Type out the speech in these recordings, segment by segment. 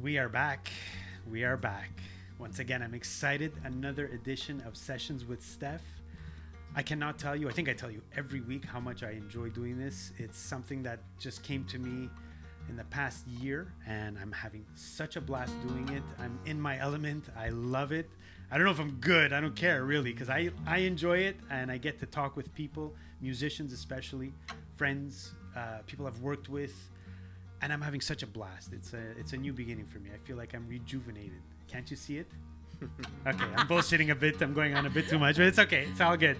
We are back. We are back. Once again, I'm excited. Another edition of Sessions with Stef. I cannot tell you, I think I tell you every week how much I enjoy doing this. It's something that just came to me in the past year, and I'm having such a blast doing it. I'm in my element. I love it. I don't know if I'm good. I don't care really, because I enjoy it, and I get to talk with people, musicians especially, friends, people I've worked with, and I'm having such a blast. It's a new beginning for me. I feel like I'm rejuvenated. Can't you see it? Okay, I'm bullshitting a bit. I'm going on a bit too much, but it's okay. It's all good.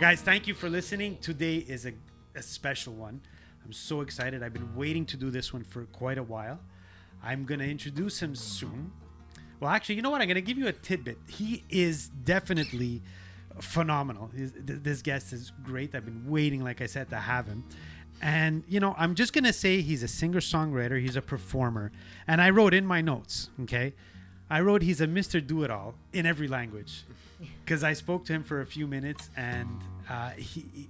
Guys, thank you for listening. Today is a special one. I'm so excited. I've been waiting to do this one for quite a while. I'm going to introduce him soon. Well, actually, you know what? I'm going to give you a tidbit. He is definitely phenomenal. This guest is great. I've been waiting, like I said, to have him. And, you know, I'm just going to say he's a singer-songwriter. He's a performer. And I wrote in my notes, okay? I wrote he's a Mr. Do-It-All in every language. Because I spoke to him for a few minutes, and he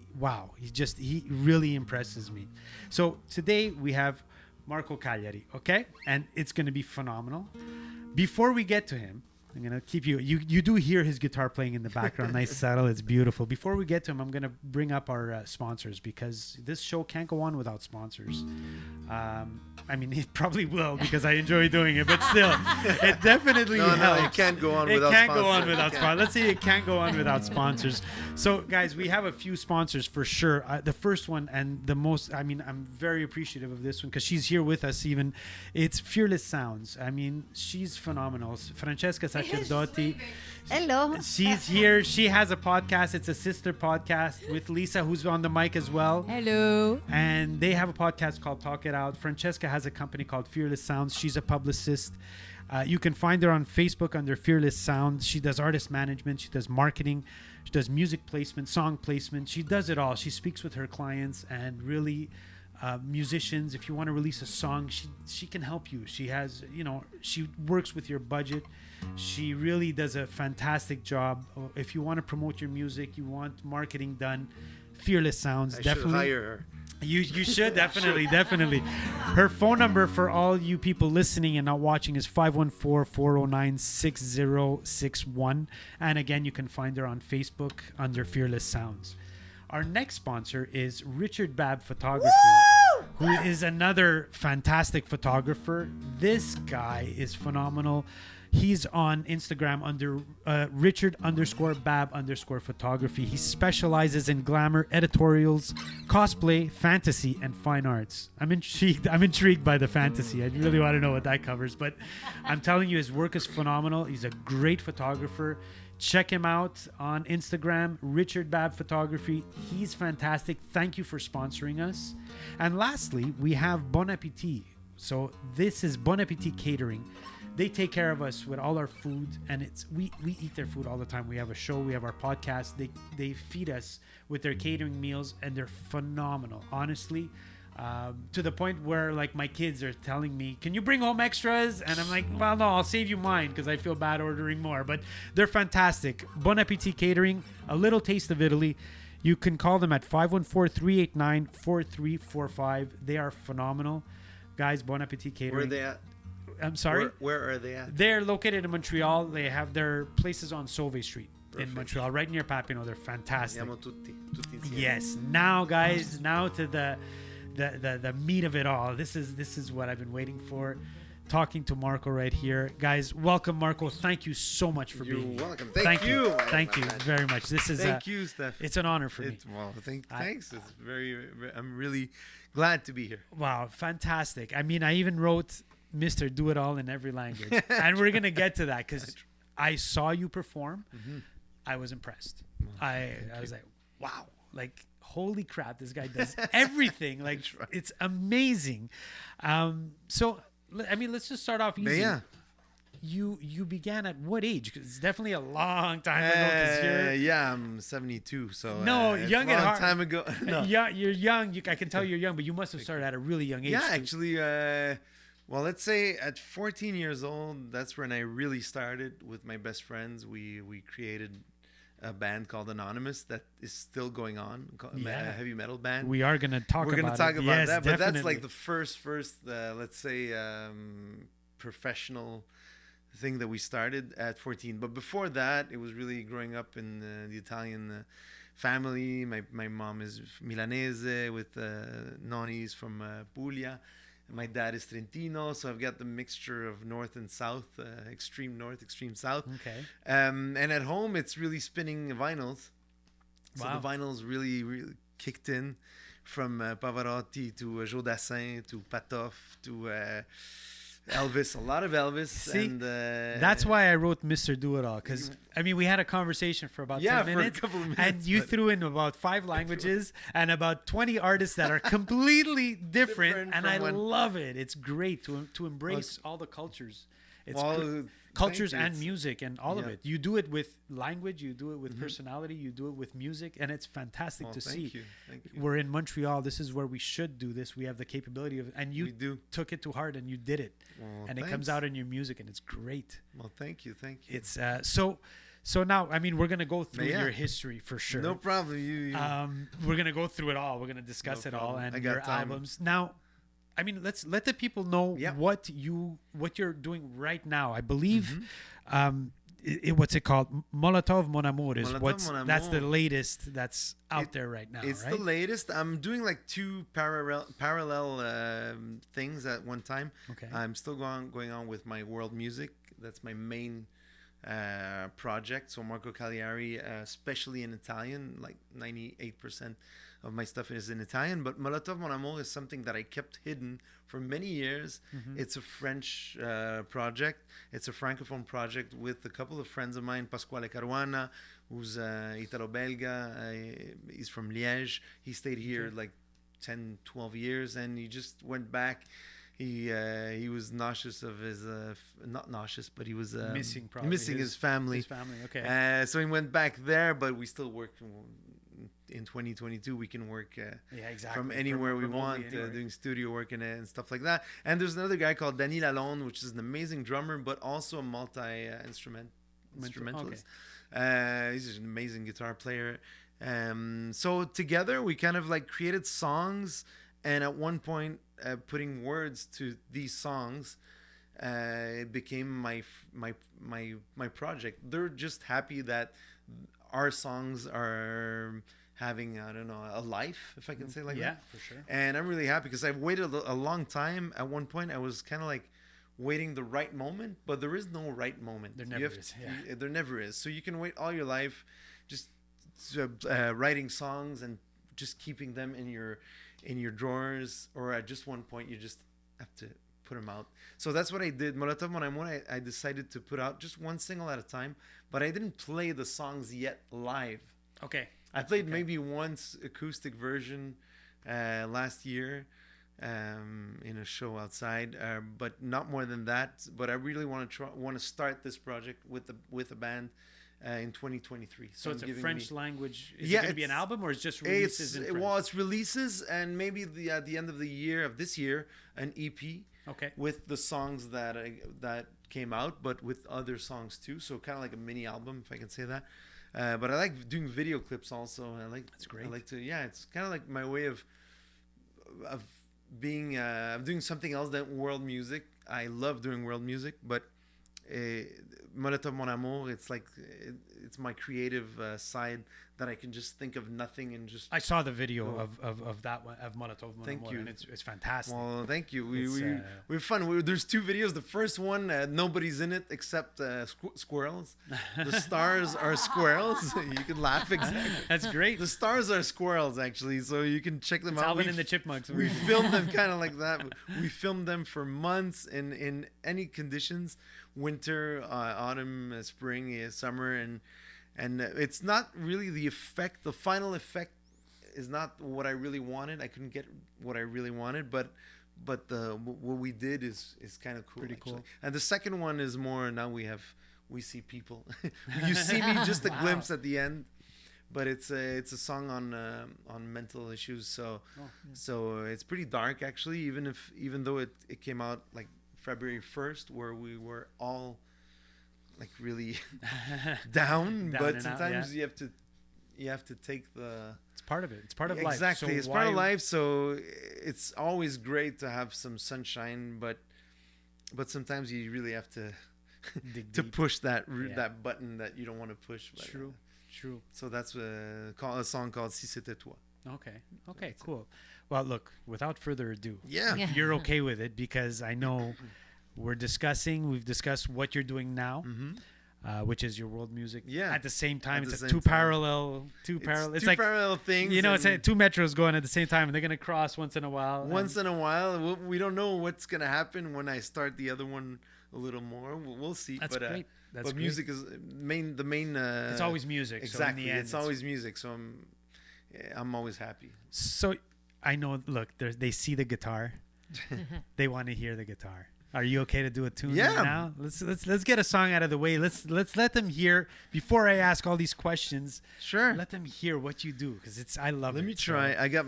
really impresses me. So today we have Marco Calliari, okay? And it's going to be phenomenal. Before we get to him, I'm going to keep you do hear his guitar playing in the background. Nice settle. It's beautiful. Before we get to him, I'm going to bring up our sponsors, because this show can't go on without sponsors. I mean, it probably will, because I enjoy doing it, but still, it definitely helps. No, it can't go on without sponsors. It can't go on without sponsors. Let's say it can't go on without sponsors. So, guys, we have a few sponsors for sure. The first one and the most, I mean, I'm very appreciative of this one because she's here with us even. It's Fearless Sounds. I mean, she's phenomenal. Francesca Sacerdoti. Hello. She's here. She has a podcast. It's a sister podcast with Lisa, who's on the mic as well. Hello. And they have a podcast called Talk It Out. Francesca has a company called Fearless Sounds. She's a publicist. You can find her on Facebook under Fearless Sounds. She does artist management. She does marketing. She does music placement, song placement. She does it all. She speaks with her clients and really musicians. If you want to release a song, she can help you. She has, you know, she works with your budget. She really does a fantastic job. If you want to promote your music, you want marketing done, Fearless Sounds. I definitely should hire her. You should definitely. Her phone number for all you people listening and not watching is 514-409-6061. And again, you can find her on Facebook under Fearless Sounds. Our next sponsor is Richard Babb Photography, who is another fantastic photographer. This guy is phenomenal. He's on Instagram under Richard_Babb_photography. He specializes in glamour, editorials, cosplay, fantasy, and fine arts. I'm intrigued by the fantasy. I really want to know what that covers. But I'm telling you, his work is phenomenal. He's a great photographer. Check him out on Instagram, Richard Babb Photography. He's fantastic. Thank you for sponsoring us. And lastly, we have Bon Appetit. So this is Bon Appetit Catering. They take care of us with all our food, and we eat their food all the time. We have a show, we have our podcast. They feed us with their catering meals, and they're phenomenal, honestly. To the point where, like, my kids are telling me, can you bring home extras? And I'm like, well, no, I'll save you mine because I feel bad ordering more. But they're fantastic. Bon Appetit Catering, a little taste of Italy. You can call them at 514-389-4345. They are phenomenal. Guys, Bon Appetit Catering. Where are they at? I'm sorry? Where are they at? They're located in Montreal. They have their places on Sauvé Street. Perfect. In Montreal, right near Papineau. They're fantastic. Andiamo tutti insieme. Yes. Now, guys, now to the meat of it all. This is what I've been waiting for. Talking to Marco right here. Guys, welcome, Marco. Thank you so much for being here. You're welcome. Thank you. Thank you very much. This is Thank you, Stef. It's an honor for me. Well, thanks. It's I'm really glad to be here. Wow, fantastic. I mean, I even wrote Mr. Do It All in every language. And we're going to get to that because I saw you perform. Mm-hmm. I was impressed. I was like, wow, like, holy crap, this guy does everything. Like, right. It's amazing. So, I mean, let's just start off easy. Yeah. You began at what age? Because it's definitely a long time ago. Yeah, I'm 72, so no, it's young a long at heart. time ago. No. Yeah, you're young. I can tell you're young, but you must have started at a really young age. Yeah, too. actually, well, let's say at 14 years old, that's when I really started with my best friends. We created a band called Anonymous that is still going on, a heavy metal band. We are going to talk about that, yes, but definitely. that's like the first let's say, professional thing that we started at 14. But before that, it was really growing up in the Italian family. My mom is Milanese with nonnies from Puglia. My dad is Trentino, so I've got the mixture of north and south, extreme north, extreme south. Okay. And at home, it's really spinning vinyls. So Wow. the vinyls really, really kicked in, from Pavarotti to Joe Dassin to Patoff to Elvis, a lot of Elvis. See, and that's why I wrote Mr. Do It All, because I mean we had a conversation for about 10 for minutes, a couple of minutes, and you but- threw in about 5 languages and about 20 artists that are completely different, Different and from I one- love it. It's great to embrace all the cultures. It's Well, gr- thank cultures you. and It's- music and all of yeah. it. You do it with language, you do it with personality, you do it with music, and it's fantastic Well, to thank see. you. Thank you. We're in Montreal. This is where we should do this. We have the capability of, and We you do. took it to heart and you did it, Well, and it comes thanks. out in your music, and it's great. Well, thank you. Thank you. It's so now. I mean, we're gonna go through Yeah. your history for sure. No problem. You We're gonna go through it all. We're gonna discuss No it all problem. and I got your time. albums. Now, I mean, let's let the people know Yeah. what you're doing right now. I believe, Mm-hmm. what's it called? Molotov Mon Amour is Molotov Mon that's the Amour. latest that's out there right now. It's right? the latest. I'm doing like 2 parallel things at one time. Okay. I'm still going on with my world music. That's my main project. So Marco Calliari, especially in Italian, like 98% of my stuff is in Italian. But Molotov Mon Amour is something that I kept hidden for many years. It's a French project. It's a francophone project with a couple of friends of mine, Pasquale Caruana, who's Italo-Belga. He's from Liège. He stayed here like 10, 12 years, and he just went back. He was nauseous of his not nauseous, but he was Missing probably missing his family. His family. Okay. So he went back there, but we still work in 2022. We can work Yeah, exactly. from anywhere we Remotely want, anywhere. doing studio work and stuff like that. And there's another guy called Danny Lalonde, which is an amazing drummer, but also a instrumentalist. He's just an amazing guitar player. So together we kind of like created songs, and at one point putting words to these songs, it became my project. They're just happy that our songs are having, I don't know, a life, if I can say like Yeah, that. for sure. And I'm really happy because I've waited a long time. At one point I was kind of like waiting the right moment, but there is no right moment. There You never have is, to- yeah. There never is. So you can wait all your life just writing songs and just keeping them in your drawers, or at just one point you just have to put them out. So that's what I did. Molotov Mon Amour, I decided to put out just one single at a time, but I didn't play the songs yet live. Okay. I played maybe once acoustic version last year in a show outside, but not more than that. But I really want to start this project with a band in 2023. So it's I'm a giving French me- language. Is Yeah, it going to be an it's- album or is it just releases in French? Well, it's releases, and maybe at the end of this year, an EP Okay. with the songs that came out, but with other songs too. So kind of like a mini album, if I can say that. But I like doing video clips also. That's great. I like to, yeah. It's kind of like my way of being of doing something else than world music. I love doing world music, but Molotov Mon Amour, it's like it's my creative side that I can just think of nothing and just. I saw the video of that one, of Molotov Mon Thank Amour, you. and it's fantastic. Well, thank you. It's, We have fun. There's 2 videos. The first one, nobody's in it except squirrels. The stars are squirrels. You can laugh exactly. That's great. The stars are squirrels, actually, so you can check them It's out. Alvin and the Chipmunks. We filmed them kind of like that. We filmed them for months in any conditions: winter, autumn, spring, summer, and it's not really the effect. The final effect is not what I really wanted. I couldn't get what I really wanted, but what we did is kind of cool. Pretty actually. cool. And the second one is more. Now we see people. You see me just a Wow. glimpse at the end. But it's a song on mental issues, so it's pretty dark actually. Even though it came out like February 1st, where we were all like really down. Down But and out, sometimes yeah. you have to take the It's part of it. It's part of life. exactly. So It's part of why- life. So it's always great to have some sunshine, but but sometimes you really have to Dig to deep. push that Yeah. that button that you don't want to push. But, True. True. so that's a song called Si C'était Toi. Okay. Okay. Cool. Well, look. Without further ado, Yeah. Yeah. you're okay with it because I know we've discussed what you're doing now, which is your world music. Yeah. At the same time, At the it's same two time. parallel. It's two like parallel things. you know, it's and like two metros going at the same time, and they're gonna cross once in a while. once in a while. We don't know what's gonna happen when I start the other one a little more. We'll see. That's but, great. That's but great. music is the main. It's always music. Exactly. So in the end, it's always music. So I'm always happy. So I know. Look, they see the guitar. They want to hear the guitar. Are you okay to do a tune Yeah. now? Let's get a song out of the way. Let's let them hear before I ask all these questions. Sure. Let them hear what you do because I love it. Let me so- try. I got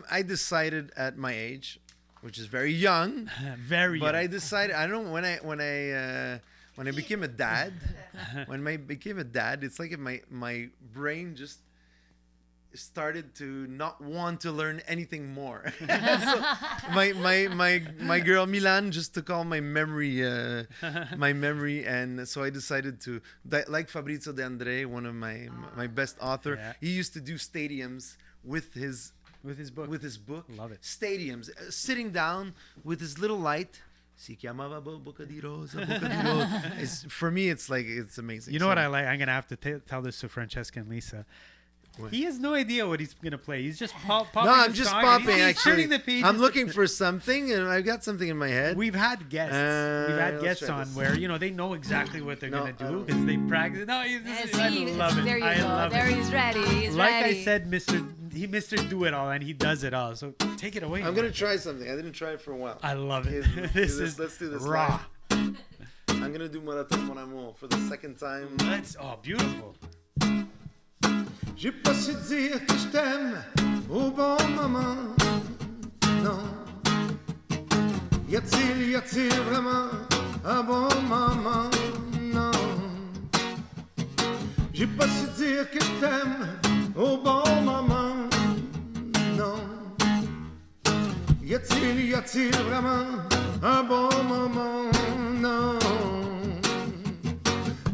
I decided at my age, which is very young, Very. but young. I decided I don't when I became a dad, it's like if my brain just started to not want to learn anything more. So my girl Milan just took all my memory, and so I decided to like Fabrizio De André, one of my best author. Yeah. He used to do stadiums with his with his book. book. Love it. Stadiums, sitting down with his little light. Si chiamava Boca di Rosa, Boca di Rosa. For me, it's amazing. You know what I like? I'm gonna have to tell this to Francesca and Lisa. What? He has no idea what he's gonna play. He's just popping. No, I'm the just song and popping. he's Actually, turning the pages. I'm looking for something, and I've got something in my head. We've had guests. We've had let's guests try on this. where they know exactly what they're No, gonna I do don't. because they practice. No, I love it. There you I go. love There it. he's ready. He's Like ready. I said, Mr. Do It All, and he does it all. So take it away. I'm gonna Mark. try something. I didn't try it for a while. I love it. Okay, Let's do this raw. live. I'm gonna do Molotov Mon Amour for the second time. Beautiful. J'ai pas su dire que je t'aime au bon moment. Non. Y a-t-il vraiment un bon moment? Non. J'ai pas su dire que je t'aime au bon moment. Non. Y a-t-il vraiment un bon moment? Non.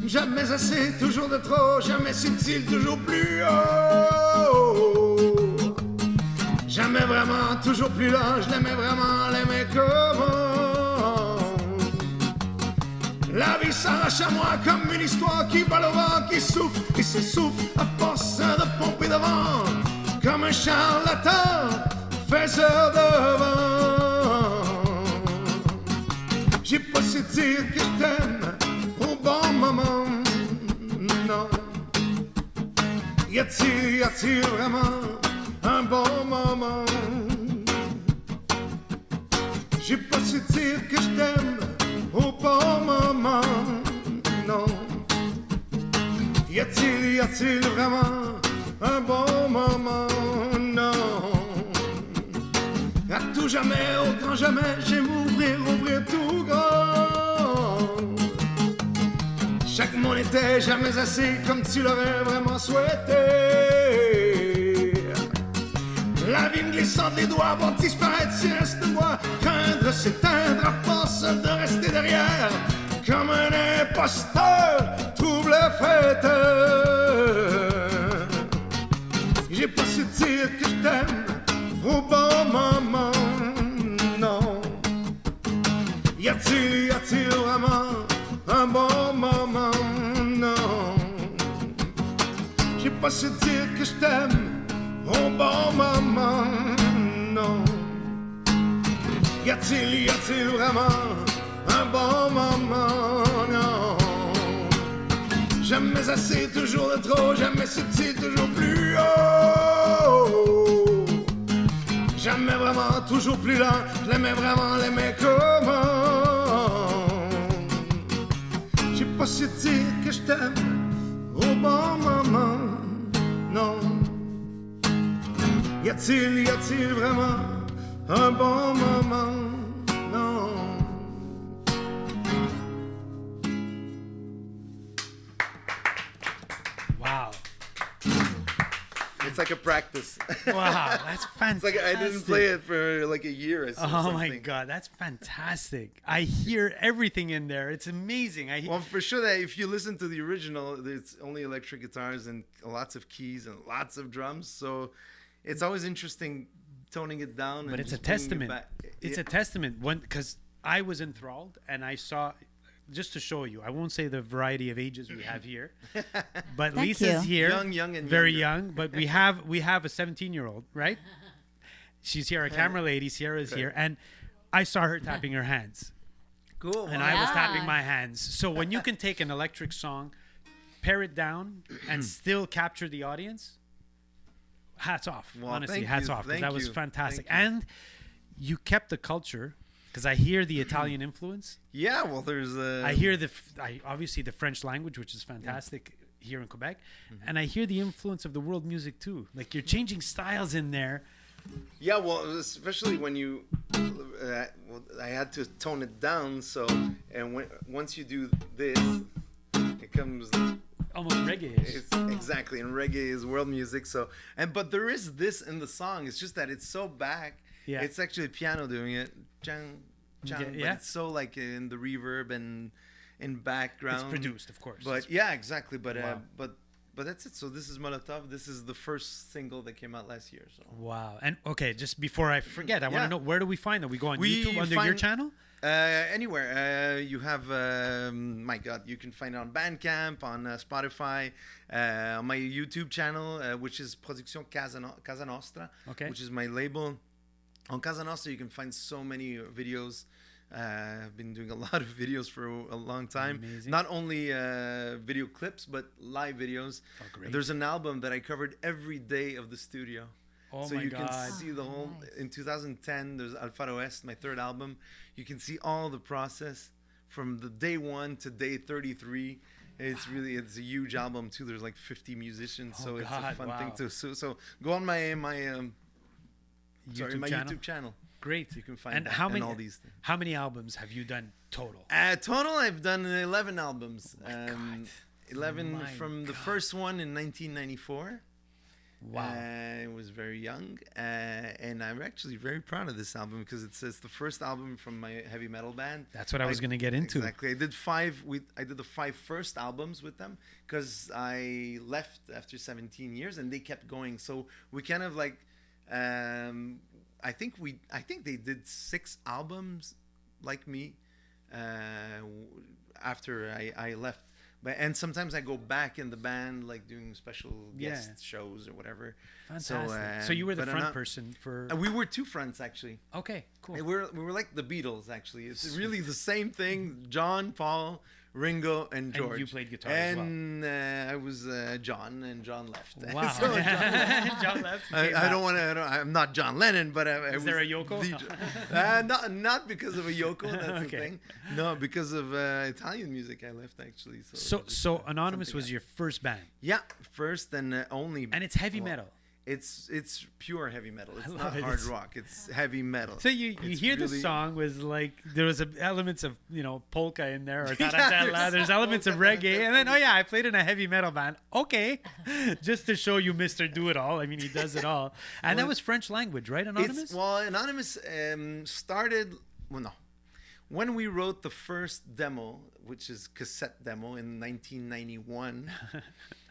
Jamais assez, toujours de trop, jamais subtil, toujours plus haut. Jamais vraiment, toujours plus lent, je l'aimais vraiment, l'aimais comment. La vie s'arrache à moi comme une histoire qui vole au vent, qui souffle et s'essouffle à force de pomper devant. Comme un charlatan, faiseur de vent. J'ai pas su dire que je t'aime au bon moment, non. Y a-t-il vraiment un bon moment? J'ai pas su dire que je t'aime au bon moment, non. Y a-t-il vraiment un bon moment? Non. À tout jamais, au grand jamais, j'aime ouvrir tout grand. Chaque mot n'était jamais assez comme tu l'aurais vraiment souhaité. La vie me glissant des doigts vont disparaître si reste moi. Craindre, s'éteindre à force de rester derrière. Comme un imposteur, trouble fêteur. J'ai pas su dire que je t'aime au bon moment, non. Y a-t-il vraiment un bon moment, non. J'ai pas su dire que je t'aime au bon moment, non. Y a-t-il vraiment un bon moment, non. Jamais assez, toujours de trop, jamais subtil, toujours plus haut. Jamais vraiment, toujours plus lent, je l'aimais vraiment, l'aimais comment. J'ai pas su dire que je t'aime au bon moment, non. Y a-t-il vraiment un bon moment, non. Wow. like a practice. Wow, that's It's fantastic. like I didn't play it for like a year. Or Oh my something. God, that's fantastic. I hear everything in there. It's amazing. Well, for sure that if you listen to the original, it's only electric guitars and lots of keys and lots of drums. So it's always interesting toning it down. But and it's a just bringing it testament. back. It's Yeah. a testament. Because I was enthralled and I saw, just to show you, I won't say the variety of ages we have here, but Thank Lisa's you. here, Young, and very younger. young. But we have a 17-year-old, right? She's here, our camera lady. Sierra's here, and I saw her tapping her hands, Cool. and wow. I was Yeah. tapping my hands. So when you can take an electric song, pare it down, and still capture the audience, hats off. Well, honestly, thank hats you, off. 'Cause thank that was you, fantastic, thank you. and you kept the culture. Because I hear the Italian influence. Yeah, well, there's I hear obviously the French language, which is fantastic here in Quebec, and I hear the influence of the world music too. Like you're changing styles in there. Yeah, well, especially when you, well, I had to tone it down. So, and once you do this, it comes. Almost reggae. It's exactly, and reggae is world music. So, but there is this in the song. It's just that it's so back. Yeah. It's actually piano doing it. Chang, chang, but Yeah. it's so like in the reverb and in background. It's produced, of course. But yeah, exactly. But Wow. but that's it. So this is Molotov. This is the first single that came out last year. So. Wow. And okay, just before I forget, I want Yeah. to know, where do we find them? We go on We YouTube under your find- channel? Anywhere. You have, my God, you can find it on Bandcamp, on Spotify, on my YouTube channel, which is Production Casa Nostra, Okay. which is my label. On Casa Nostra, you can find so many videos. I've been doing a lot of videos for a long time. Amazing. Not only video clips, but live videos. Oh, great. There's an album that I covered every day of the studio. Oh So my you God. can see the whole. Nice. In 2010, there's Alfaro West, my third album. You can see all the process from the day 1 to day 33. It's a huge album too. There's like 50 musicians, Oh so it's God, a fun wow. thing to. So go on my YouTube my channel? YouTube channel. Great. You can find And that how many and all these things. How many albums have you done total? Total, I've done 11 albums. God. 11 My from the God. first one in 1994. Wow. I was very young, and I'm actually very proud of this album because it's the first album from my heavy metal band. That's what I was going to get into. Exactly. I did the 5 first albums with them because I left after 17 years, and they kept going. So we kind of like, I think they did 6 albums like me after I left. And sometimes I go back in the band, like doing special guest Yeah. shows or whatever. Fantastic. So you were the but I'm front not- person for... We were 2 fronts actually. Okay, cool. And we were like the Beatles actually. It's really the same thing. John, Paul, Ringo, and George. you played guitar as well. And I was John, and John left. Wow. So John left. you came I back. don't want to. I'm not John Lennon, but I Is there a Yoko? not because of a Yoko. That's Okay. the thing. No, because of Italian music. I left actually. So Anonymous something was else. your first band, Yeah, first and only. and it's heavy well, metal. It's pure heavy metal. It's love not it. hard It's- rock. It's heavy metal. So you It's hear the really- song was like there was elements of polka in there or Yeah, tarantella. There's elements of polka, reggae, and then I played in a heavy metal band. Okay, just to show you Mr. Do It All. I mean, he does it all, and that Well, was French language, right? Anonymous. Anonymous started. Well, no. When we wrote the first demo, which is cassette demo in 1991,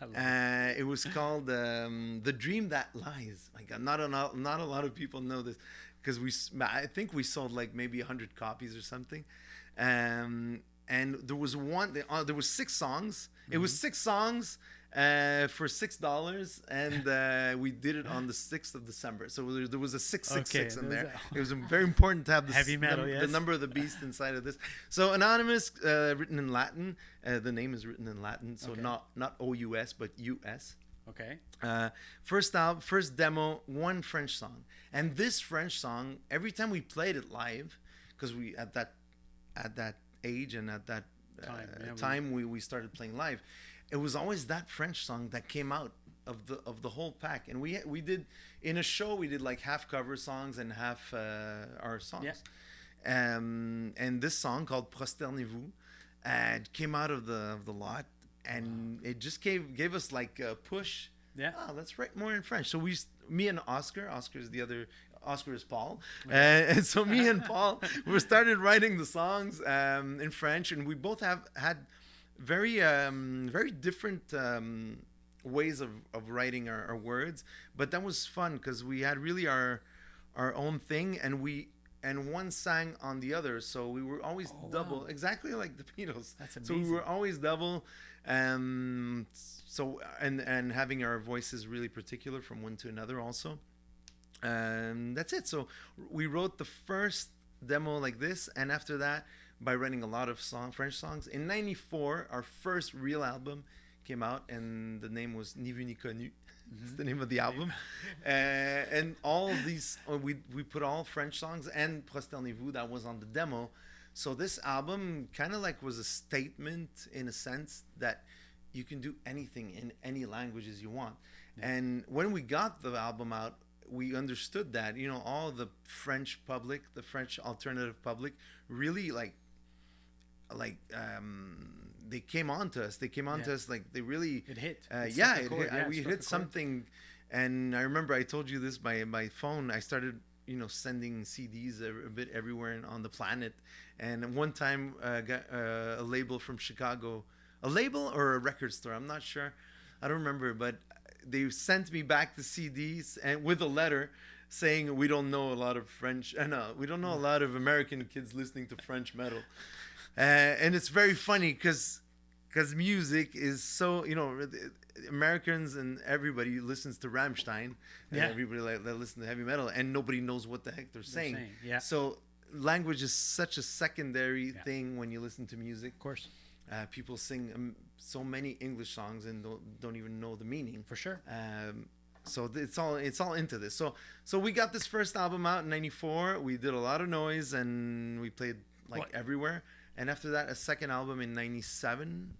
I love it. it was called "The Dream That Lies." My God, not a lot of people know this because I think we sold like maybe 100 copies or something. And there was there was 6 songs. It was 6 songs for $6, and we did it on the 6th of December. So there was a 666 Okay, in there there. was It was very important to have the Heavy metal, the yes. number of the beast inside of this. So Anonymous, written in Latin. The name is written in Latin, so Okay. not OUS but US. Okay. First demo, 1 French song, and this French song, every time we played it live, because we at that age and at that Time, we started playing live, it was always that French song that came out of the whole pack, and we did in a show we did like half cover songs and half our songs. Yeah. And this song called Prosternez-vous came out of the lot, and it just gave us like a push Yeah. Let's write more in French. So me and Oscar is the other. Oscar is Paul, and so me and Paul we started writing the songs in French, and we both have had very different ways of writing our words, but that was fun because we had really our own thing, and one sang on the other, so we were always double, exactly like the Beatles. That's amazing. So we were always double, so and having our voices really particular from one to another also. That's it. So we wrote the first demo like this, and after that, by writing a lot of French songs. In '94, our first real album came out, and the name was Ni Vu Ni Connu. It's the name of the album. And all of these, we put all French songs, and Prosternez-vous, that was on the demo. So this album kind of like was a statement in a sense that you can do anything in any languages you want. And when we got the album out, we understood that, all the French public, the French alternative public, really they came on to us. They came on to us like they really. It hit. We hit something, and I remember I told you this by phone. I started, sending CDs a bit everywhere on the planet, and one time got a label from Chicago, a label or a record store. I'm not sure. I don't remember, but they sent me back the CDs and with a letter saying we don't know a lot of French, we don't know a lot of American kids listening to French metal, and it's very funny because music is so Americans and everybody listens to Rammstein, and everybody that listens to heavy metal, and nobody knows what the heck they're saying. Yeah. So language is such a secondary thing when you listen to music. Of course. People sing so many English songs and don't even know the meaning. For sure. So it's all into this. So we got this first album out in '94. We did a lot of noise and we played everywhere. And after that, a second album in '97,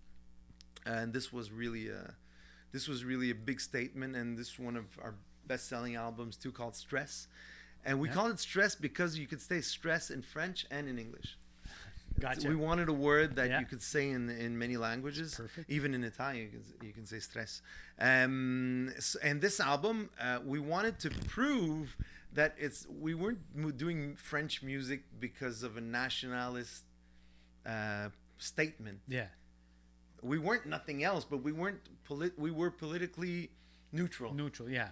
and this was really a big statement. And this is one of our best-selling albums too, called Stress. And we call it Stress because you could say stress in French and in English. Gotcha. We wanted a word that you could say in many languages. Perfect. Even in Italian, you can say stress. And this album, we wanted to prove that we weren't doing French music because of a nationalist statement. Yeah. We weren't nothing else, but we were politically neutral. Neutral, yeah.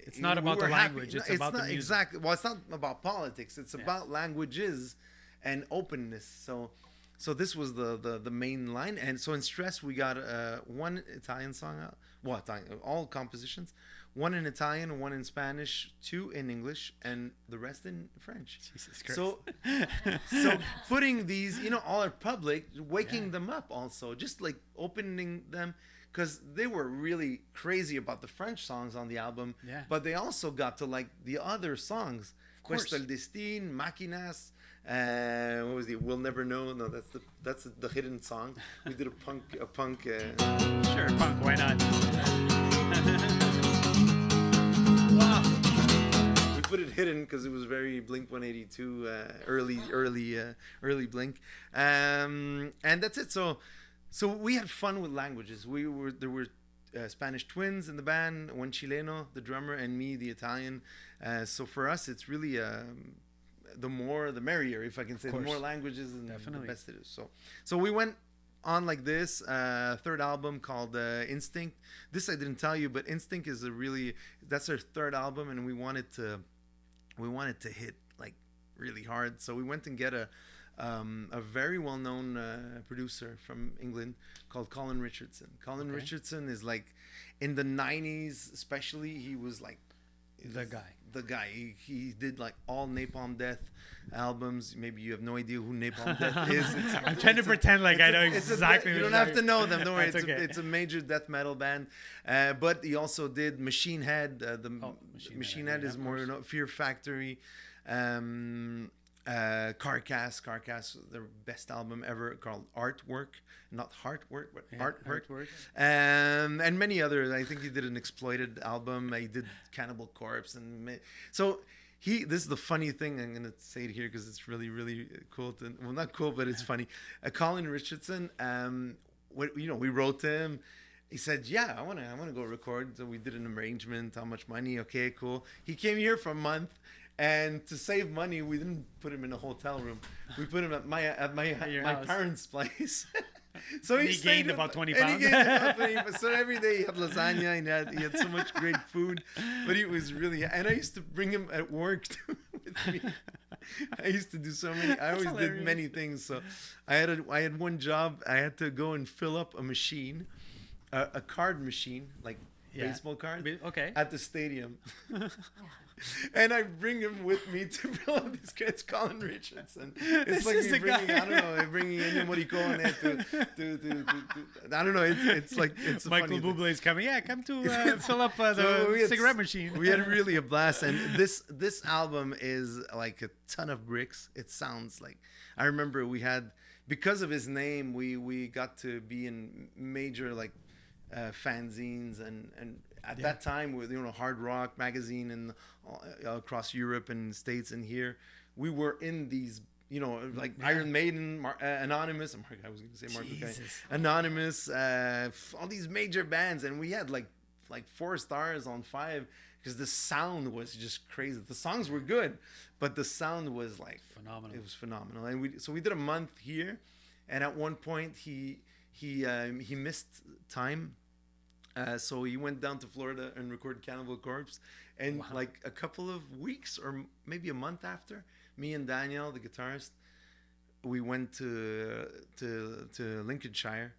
It's not about the language. It's about the music. Exactly. Well, it's not about politics. It's about languages and openness. So this was the main line. And so in Stress, we got one Italian song out. Well, all compositions. One in Italian, one in Spanish, two in English, and the rest in French. Jesus Christ. So putting these, all our public, waking them up also, just like opening them, because they were really crazy about the French songs on the album. Yeah. But they also got to like the other songs. Of course. Questo il Destin, Máquinas. What was it? We'll Never Know. No, that's the hidden song. We did a punk. Sure, punk. Why not? Wow. We put it hidden because it was very Blink 182, early Blink, and that's it. So we had fun with languages. There were Spanish twins in the band, one Chileno, the drummer, and me, the Italian. So for us, it's really the more the merrier, if I can say. The more languages, and the best it is. So we went on like this. Third album called Instinct. This I didn't tell you, but Instinct is that's our third album, and we wanted to hit like really hard. So we went and get a very well-known producer from England called Colin Richardson. Colin Richardson is like, in the 90s especially, he was like the guy. He did like all Napalm Death albums. Maybe you have no idea who Napalm Death is. I'm trying to pretend like I know exactly. You don't have to know them. Don't worry. It's a major death metal band. But he also did Machine Head. Machine Head is more Fear Factory. Carcass, their best album ever, called Artwork, not Heartwork, but Artwork. And many others. I think he did an Exploited album. He did Cannibal Corpse, and so this is the funny thing. I'm gonna say it here because it's really, really cool. Not cool, but it's funny. Colin Richardson. We wrote to him. he said, "Yeah, I want to go record." So we did an arrangement. How much money? Okay, cool. He came here for a month, and to save money, we didn't put him in a hotel room. We put him at my my house. parents' place. So And he stayed gained with- about 20 and he pounds. gained about 20 pounds. So every day he had lasagna and he had so much great food. But he was really, and I used to bring him at work too, with me. I used to do so many. I always hilarious. did many things. So I had one job. I had to go and fill up a machine, a card machine, like Yeah. baseball cards, Okay. at the stadium. And I bring him with me to fill up these kids, Colin Richardson. It's This like is me the bringing, guy. I don't know, bringing Ennio Morricone to I don't know. It's like it's a Michael funny thing. Bublé is coming. Yeah, come to fill up So the we had- cigarette machine. We had really a blast, and this album is like a ton of bricks. It sounds like, I remember we had, because of his name, we got to be in major like fanzines and at Yeah. that time with Hard Rock magazine and across Europe and States and here we were in these like Yeah. Iron Maiden, Anonymous. I was going to say Marco Calliari. Jesus. Anonymous, all these major bands, and we had like 4 stars on 5 because the sound was just crazy. The songs were good, but the sound was like Phenomenal. It was phenomenal, and we did a month here, and at one point he missed time. So he went down to Florida and recorded Cannibal Corpse, and like a couple of weeks or maybe a month after, me and Daniel, the guitarist, we went to Lincolnshire,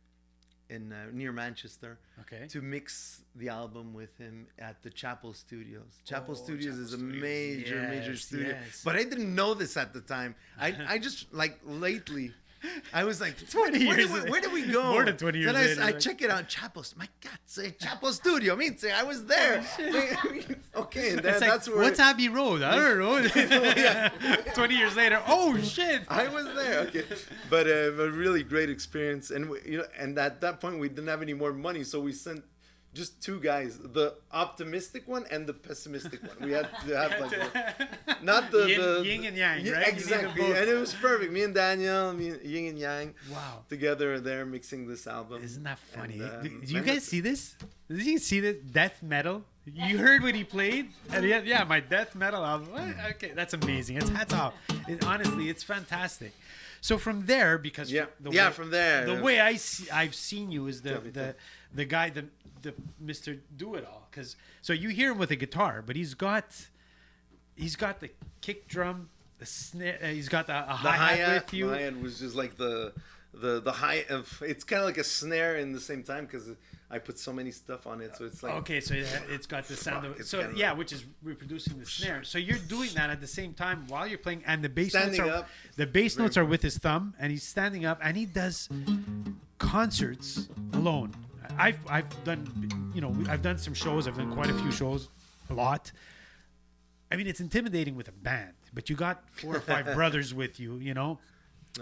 in near Manchester, Okay. to mix the album with him at the Chapel Studios. Chapel Oh, Studios Chapel is a Studios. major Yes, studio, yes. but I didn't know this at the time. I just like lately. I was like, 20 where years did we go? More than 20 years Then later, I like- check it out. Chapel. My God, say Chapel Studio. I was there. Okay, and It's like, that's where. what's Abbey Road? I don't know. 20 years later, oh shit. I was there. Okay, but a really great experience, and and at that point we didn't have any more money, so we sent just 2 guys, the optimistic one and the pessimistic one. We had to have like not the Yin and yang, Yeah, right? You need them exactly, both. and it was perfect. Me and Daniel, yin and yang, Wow. together there mixing this album. Isn't that funny? And, Do you guys see this? Did you see this death metal? You heard what he played? And yeah, my death metal album. What? Okay, that's amazing. It's hats off. Honestly, it's fantastic. So from there, because from there, the way I've seen you is Tell me. the guy, the Mr. Do It All. Because so you hear him with a guitar, but he's got the kick drum, the snare. He's got a hi-hat with you. The hi-hat was just like the high of. It's kind of like a snare in the same time because I put so many stuff on it, so it's like. Okay, so it's got the sound of it. It's So kinda yeah, like- which is reproducing the snare. So you're doing that at the same time while you're playing, and the bass notes Standing are up. the bass Very notes are with his thumb, and he's standing up, and he does concerts alone. I've done I've done some shows. I've done quite a few shows, a lot. I mean, it's intimidating with a band, but you got 4 or 5 brothers with you.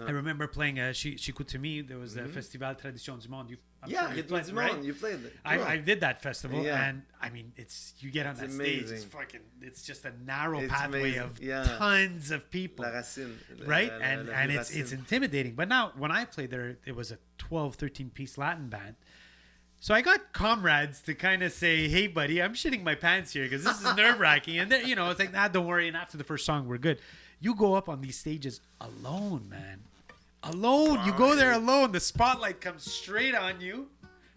I remember playing Chico to me. There was the Festival Tradition du Monde. I'm Yeah, sure you it was played, right? on. You played it. I did that festival, Yeah. and I mean, you get on that stage, it's amazing. it's just a narrow It's pathway amazing. of Yeah. tons of people, La Racine, right? La And it's Racine. intimidating. But now, when I played there, it was a 12, 13 piece Latin band. So I got comrades to kind of say, "Hey, buddy, I'm shitting my pants here because this is nerve wracking." And it's like, "Nah, don't worry." And after the first song, we're good. You go up on these stages alone, man. Alone. You go there alone. The spotlight comes straight on you,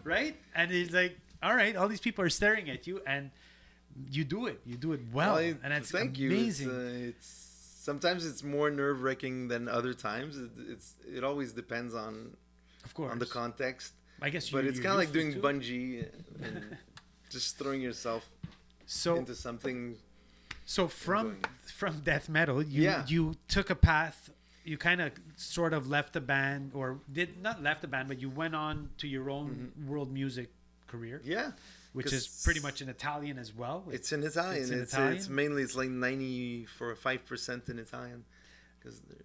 right? And it's like, all right, all these people are staring at you, and you do it. You do it well, and it's thank amazing. you. It's sometimes it's more nerve wracking than other times. It always depends on Of course, the context. I guess, But it's you're kind of like used to doing it too. bungee and just throwing yourself So into something. So from death metal, Yeah. you took a path. You kind of sort of left the band, or did not left the band, but you went on to your own world music career, Yeah, which is 'cause pretty much in Italian as well. It's in Italian. It's in It's Italian? mainly it's like 95% in Italian.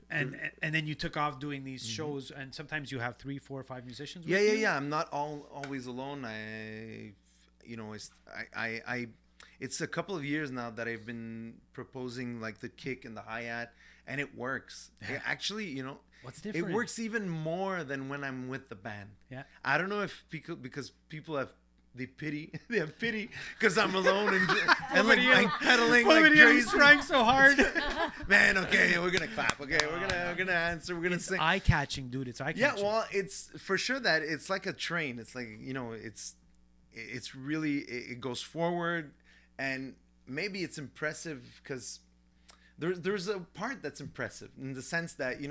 And then you took off doing these shows, and sometimes you have 3, 4, 5 musicians. With Yeah. you? I'm not always alone. It's a couple of years now that I've been proposing like the kick and the hi-hat and it works. Actually, What's different? it works even more than when I'm with the band. Yeah. I don't know if because people have pity because I'm alone and like I'm pedaling like crazy. Trying so hard. Man, okay, we're gonna clap. Okay, we're gonna answer. We're gonna sing. Eye catching, dude. It's eye catching. Yeah, well, it's for sure that it's like a train. It's like it's really it goes forward, and maybe it's impressive because there's a part that's impressive in the sense that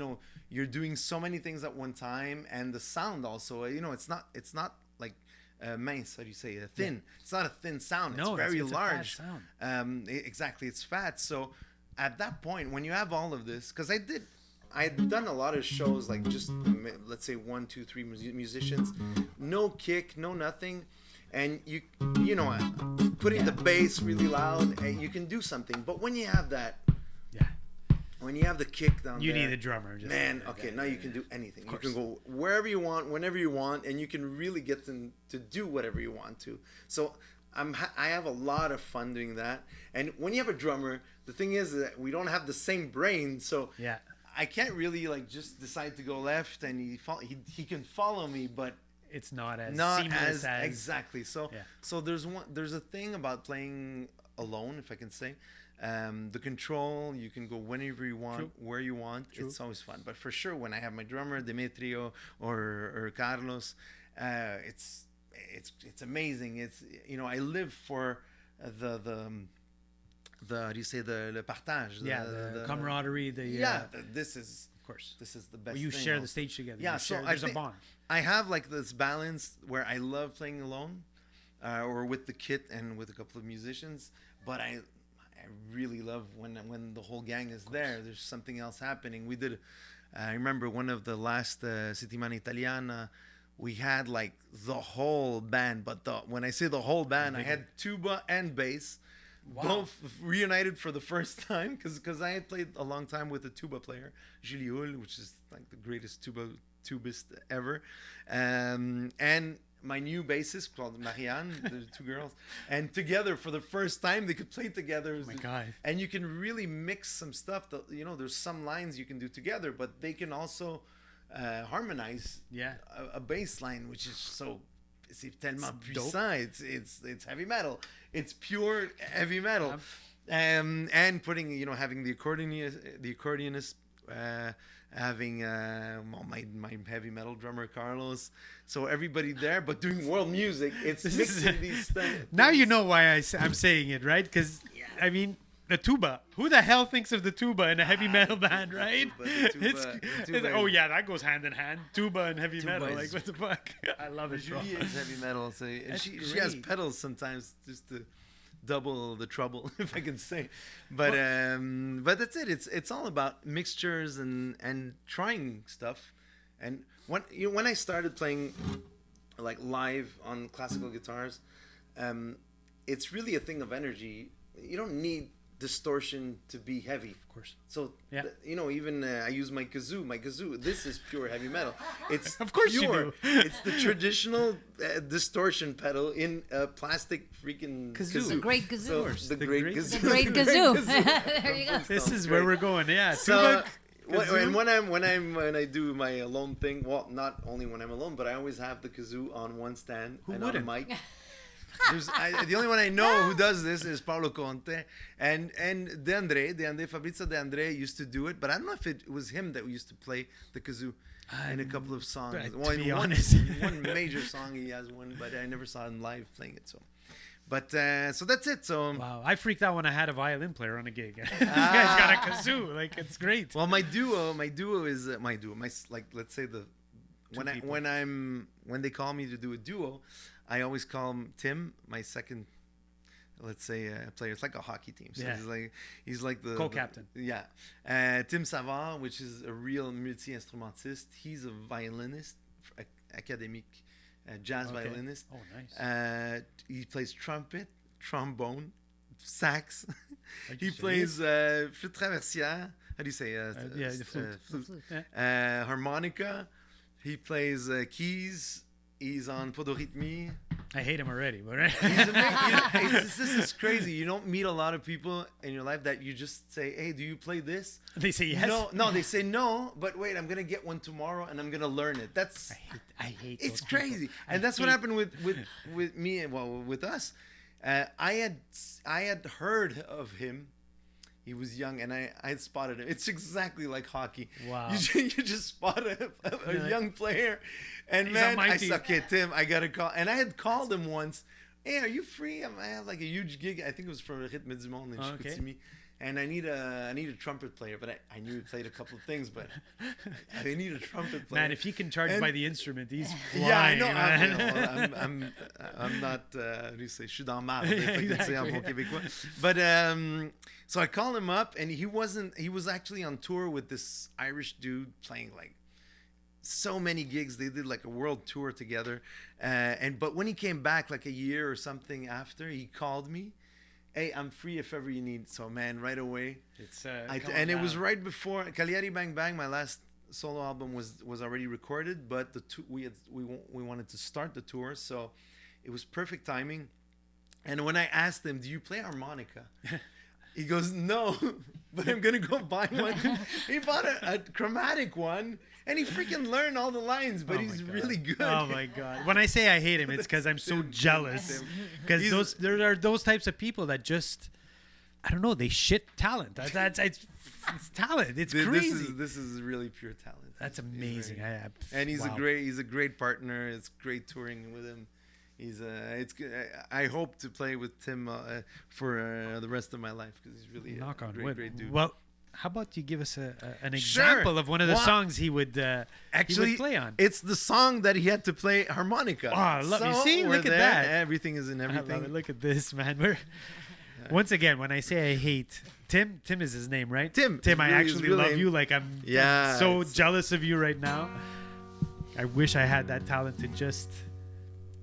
you're doing so many things at one time, and the sound also. It's not like mince. How do you say thin? Yeah. It's not a thin sound. No, it's very it's large. a fat sound. Exactly, it's fat. So at that point, when you have all of this, because I'd done a lot of shows like just let's say 1, 2, 3 musicians, no kick, no nothing, and putting the bass really loud, and you can do something. But when you have that. When you have the kick down you there, need a drummer. Now you can do anything. You can go wherever you want, whenever you want, and you can really get them to do whatever you want to. So I have a lot of fun doing that. And when you have a drummer, the thing is that we don't have the same brain, so I can't really like just decide to go left and he can follow me, but it's not seamless as exactly. So there's a thing about playing alone, if I can say. The control, you can go whenever you want. True. Where you want. True. It's always fun. But for sure, when I have my drummer Demetrio or Carlos, it's amazing. It's I live for the how do you say the partage? The camaraderie. This is of course this is the best. Well, you thing share also. the stage together. Yeah, there's a bond. I have like this balance where I love playing alone, or with the kit and with a couple of musicians, but I really love when the whole gang is there. There's something else happening. I remember one of the last Settimana Italiana, we had like the whole band, but when I say the whole band, I had tuba and bass, both reunited for the first time because I had played a long time with a tuba player, Julie Hull, which is like the greatest tubist ever, and my new bassist called Marianne, the two girls, and together for the first time they could play together. Oh my God. And you can really mix some stuff that there's some lines you can do together, but they can also harmonize a bass line, which is c'est tellement puissant. It's heavy metal. It's pure heavy metal. And putting having the accordionist having my heavy metal drummer Carlos, so everybody there, but doing world music. It's mixing these things. Now you know why I'm saying it, right? Because I mean, the tuba. Who the hell thinks of the tuba in a heavy metal band, right? The tuba, oh yeah, that goes hand in hand. Tuba and heavy metal. Like what the fuck? I love it. Julie is heavy metal, so and she has pedals sometimes just to double the trouble, if I can say. But that's it. It's all about mixtures and trying stuff. And when I started playing like live on classical guitars, it's really a thing of energy. You don't need distortion to be heavy, of course. So even I use my kazoo. This is pure heavy metal. It's of course pure. You do. It's the traditional distortion pedal in a plastic freaking kazoo. The great kazoo. So, the great kazoo. The great kazoo. There you go. This is where we're going. Yeah. So when I do my alone thing, well, not only when I'm alone, but I always have the kazoo on one stand and on a mic. The only one I know who does this is Paolo Conte and Fabrizio De André used to do it, but I don't know if it was him that used to play the kazoo in a couple of songs. To be honest, one major song he has one, but I never saw him live playing it. So that's it. So wow, I freaked out when I had a violin player on a gig. This guy's got a kazoo, like it's great. Well, my duo is let's say when they call me to do a duo, I always call him Tim, my second, let's say, player. It's like a hockey team. So he's like the co-captain. Tim Savard, which is a real multi-instrumentist. He's a violinist, academic jazz violinist. Oh, nice. He plays trumpet, trombone, sax. He plays flûte traversière. How do you say? The flute. Harmonica. He plays keys. He's on Podorhythmie. I hate him already. But He's amazing. This is crazy. You don't meet a lot of people in your life that you just say, "Hey, do you play this?" They say yes. No, they say no. But wait, I'm gonna get one tomorrow and I'm gonna learn it. That's I hate. it's those crazy, people. and that's what happened with me. Well, with us, I had heard of him. He was young, and I had spotted him. It's exactly like hockey. Wow. You just spot a young player, and He's man, on my I team. suck at Tim. I got to call, and I had called him once. Hey, are you free? I have like a huge gig. I think it was for Rythme du Monde in Chicoutimi. And I need a trumpet player, but I knew he played a couple of things, but I need a trumpet player. Man, if he can charge by the instrument, he's flying. Yeah, I know. Man. I'm not. How do you say? Je suis dans marde. If I can say en bon Exactly. québécois. But so I called him up, and he wasn't. He was actually on tour with this Irish dude playing like so many gigs. They did like a world tour together, but when he came back like a year or something after, he called me. Hey, I'm free if ever you need. So man, right away. It's And it was right before Calliari Bang Bang. My last solo album was already recorded, but we wanted to start the tour, so it was perfect timing. And when I asked him, "Do you play harmonica?" He goes, "No, but I'm gonna go buy one." He bought a chromatic one, and he freaking learned all the lines. But he's really good. Oh my god! When I say I hate him, it's because I'm so jealous. Because there are those types of people that just, I don't know, they shit talent. It's talent. It's crazy. This is really pure talent. That's amazing. And he's wow. a great partner. It's great touring with him. It's good. I hope to play with Tim for the rest of my life because he's really Knock on great, wood. great dude. Well, how about you give us an example of one of the songs he would play on? It's the song that he had to play harmonica. Oh, I love you. See, we're look at there. that. Everything is in I everything. love it. Look at this, man. Once again, when I say I hate Tim is his name, right? Tim, I actually love you. Like I'm so jealous of you right now. I wish I had that talent to just,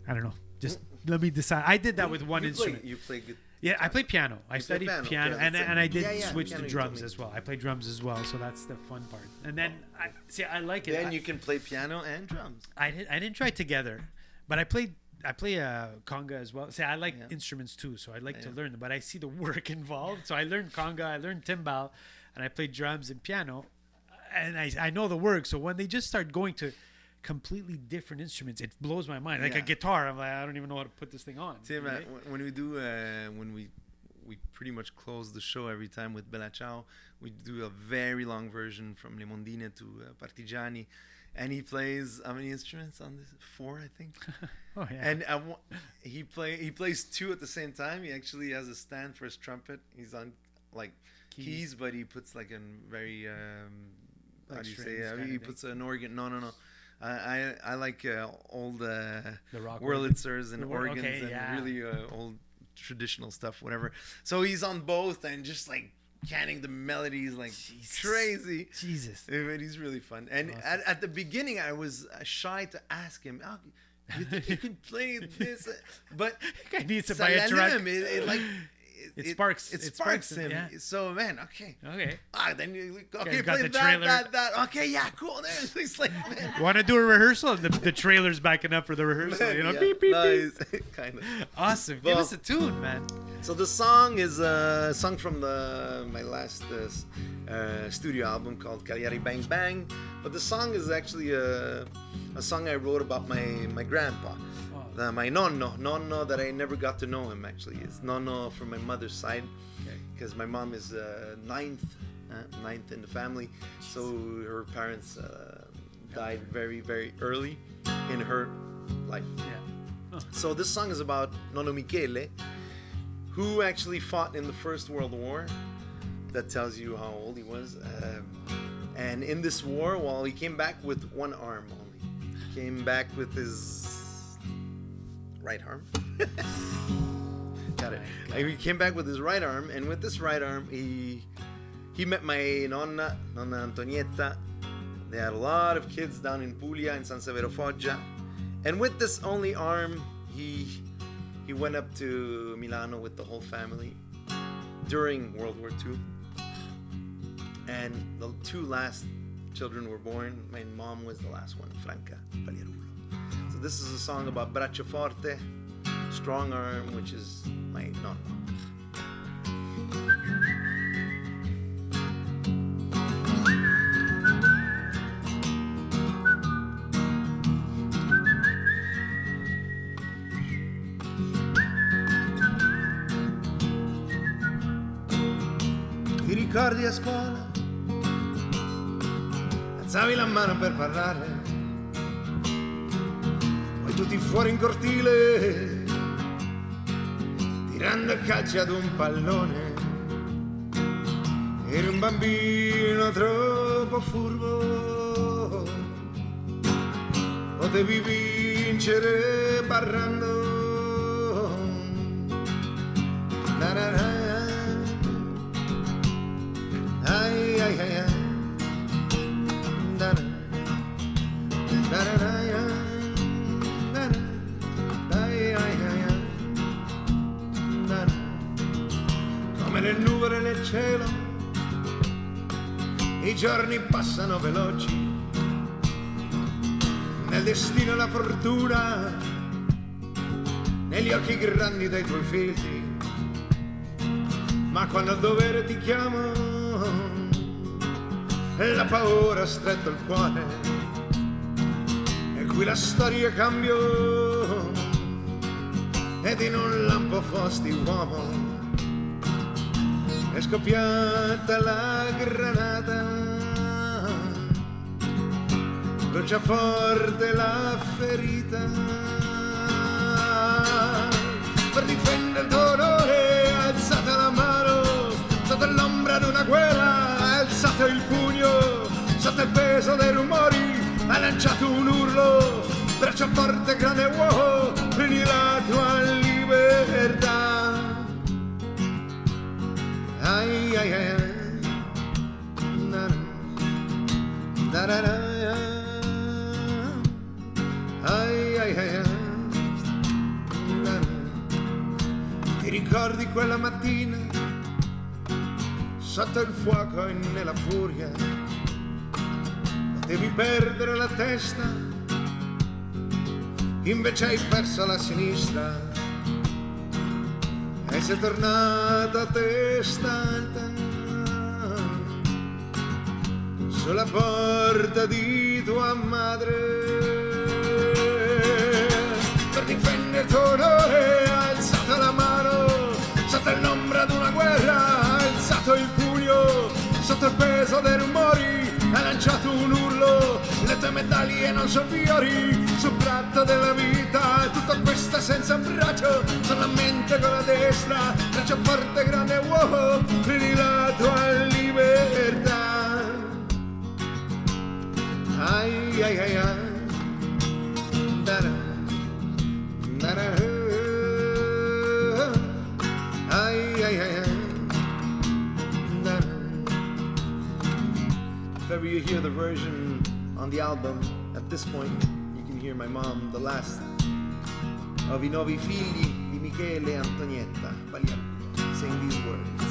I don't know, just let me decide. I did that with one instrument. You play good. Yeah, I play piano. I studied piano, okay, and I did switch piano to you drums told me. as well. I play drums as well, so that's the fun part. And then I like it. Then you can play piano and drums. I didn't try together, but I play conga as well. See, I like instruments too, so I like to learn them. But I see the work involved, so I learned conga, I learned timbal, and I play drums and piano, and I know the work. So when they just start going to completely different instruments, it blows my mind. Like a guitar, I'm like, I don't even know how to put this thing on. Tim, right? when we pretty much close the show every time with Bella Ciao. We do a very long version from Le Mondine to Partigiani, and he plays how many instruments on this? 4, I think. Oh yeah. And he plays 2 at the same time. He actually has a stand for his trumpet. He's on like keys, but he puts like a very how do you say? He puts an organ. No. I like old Wurlitzers and organs and really old traditional stuff, whatever. So he's on both and just like canning the melodies like crazy. Jesus. But he's really fun. And awesome. At the beginning, I was shy to ask him, "Oh, you think you can play this?" But I need to buy a track. It sparks him. Yeah. So man, okay. Then you play the that. Okay, yeah, cool. It's like, man. Want to do a rehearsal? The trailer's backing up for the rehearsal. You know, beep, beep, beep. Kind of. Awesome. Give us a tune, man. So the song is a song from my last studio album called Calliari Bang Bang. But the song is actually a song I wrote about my grandpa. My nonno that I never got to know him actually. It's nonno from my mother's side because my mom is ninth in the family, so her parents died very, very early in her life. So this song is about Nonno Michele, who actually fought in the First World War. That tells you how old he was. And in this war, he came back with one arm only. He came back with his right arm. Got it. He came back with his right arm, and with this right arm, he met my Nonna Antonietta. They had a lot of kids down in Puglia, in San Severo Foggia. And with this only arm, he went up to Milano with the whole family during World War II. And the 2 last children were born. My mom was the last one, Franca Pagliarulo. So this is a song about Braccio Forte, Strong Arm, which is my nonno. Ti ricordi a scuola? Alzavi la mano per parlare, poi tutti fuori in cortile, tirando a calci ad un pallone. Eri un bambino troppo furbo, potevi vincere barrando. Ai ai ai ai. Come le nuvole nel cielo, i giorni passano veloci, nel destino e la fortuna, negli occhi grandi dei tuoi figli. Ma quando il dovere ti chiama, la paura ha stretto il cuore, e qui la storia cambiò, ed in un lampo fosti uomo, è scoppiata la granata, brucia forte la ferita, per difendere il tuo onore alzata la mano, sotto l'ombra di una guerra hai alzato il pugno, sotto il peso dei rumori hai lanciato un urlo, braccia forte grande uomo, prendi la tua libertà. Ai ai ai ai. Da da da. Ai ai ai ai. Ti ricordi quella mattina sotto il fuoco e nella furia, potevi perdere la testa, invece hai perso la sinistra e sei tornata a testa alta sulla porta di tua madre, per difendere il tuo onore hai alzato la mano, sotto l'ombra di una guerra hai alzato il pugno, sotto il peso dei rumori hai lanciato un urlo, le tue medaglie non sono fiori sul prato della vita, tutto questo senza un braccio, solamente con la destra, braccio forte grande uomo, prendi la tua libertà. Ai ai ai ai. Da-da. Da-da. Ai ai ai ai. If ever you hear the version on the album, at this point you can hear my mom, the last of I 9 figli di Michele e Antonietta Pagliarulo, saying these words.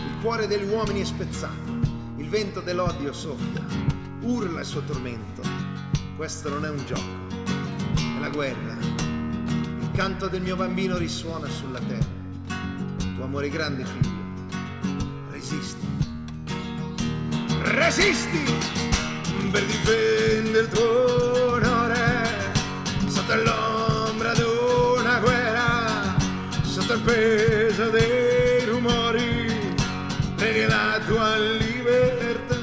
Il cuore degli uomini è spezzato, il vento dell'odio soffia, urla il suo tormento, questo non è un gioco, è la guerra, il canto del mio bambino risuona sulla terra, tuo amore grande figlio, resisti. Resisti per difendere il tuo onore, sotto l'ombra di una guerra, sotto il peso dei rumori, prendi la tua libertà.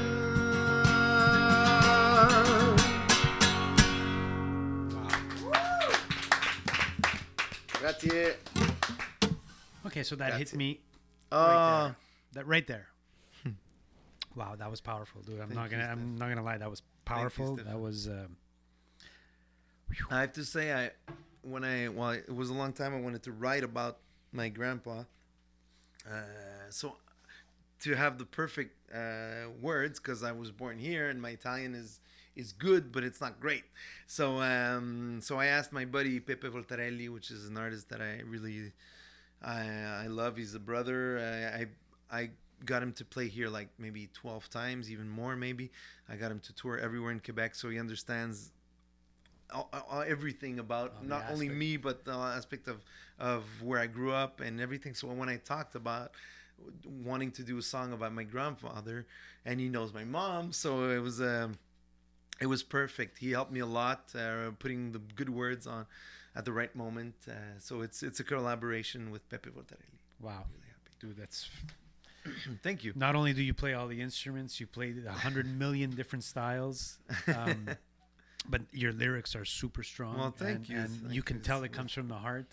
Grazie. Okay, so that hit Grazie. me Oh, right there. That right there. Wow, that was powerful, dude. I'm Thank you, Stef. I'm not gonna lie, that was powerful. Stef. That was I have to say, it was a long time I wanted to write about my grandpa. So to have the perfect words, because I was born here and my Italian is good, but it's not great. So I asked my buddy Pepe Voltarelli, which is an artist that I really I love. He's a brother. I got him to play here like maybe 12 times, even more maybe. I got him to tour everywhere in Quebec, so he understands everything about the not only aspect. me but the aspect of where I grew up and everything. So when I talked about wanting to do a song about my grandfather, and he knows my mom, so it was perfect. He helped me a lot, putting the good words on at the right moment. So it's a collaboration with Pepe Voltarelli. Wow. Really happy. Dude, that's Thank you. not only do you play all the instruments, you play 100 million different styles. But your lyrics are super strong. Well, thank you. And Thank you can you. tell it comes from the heart.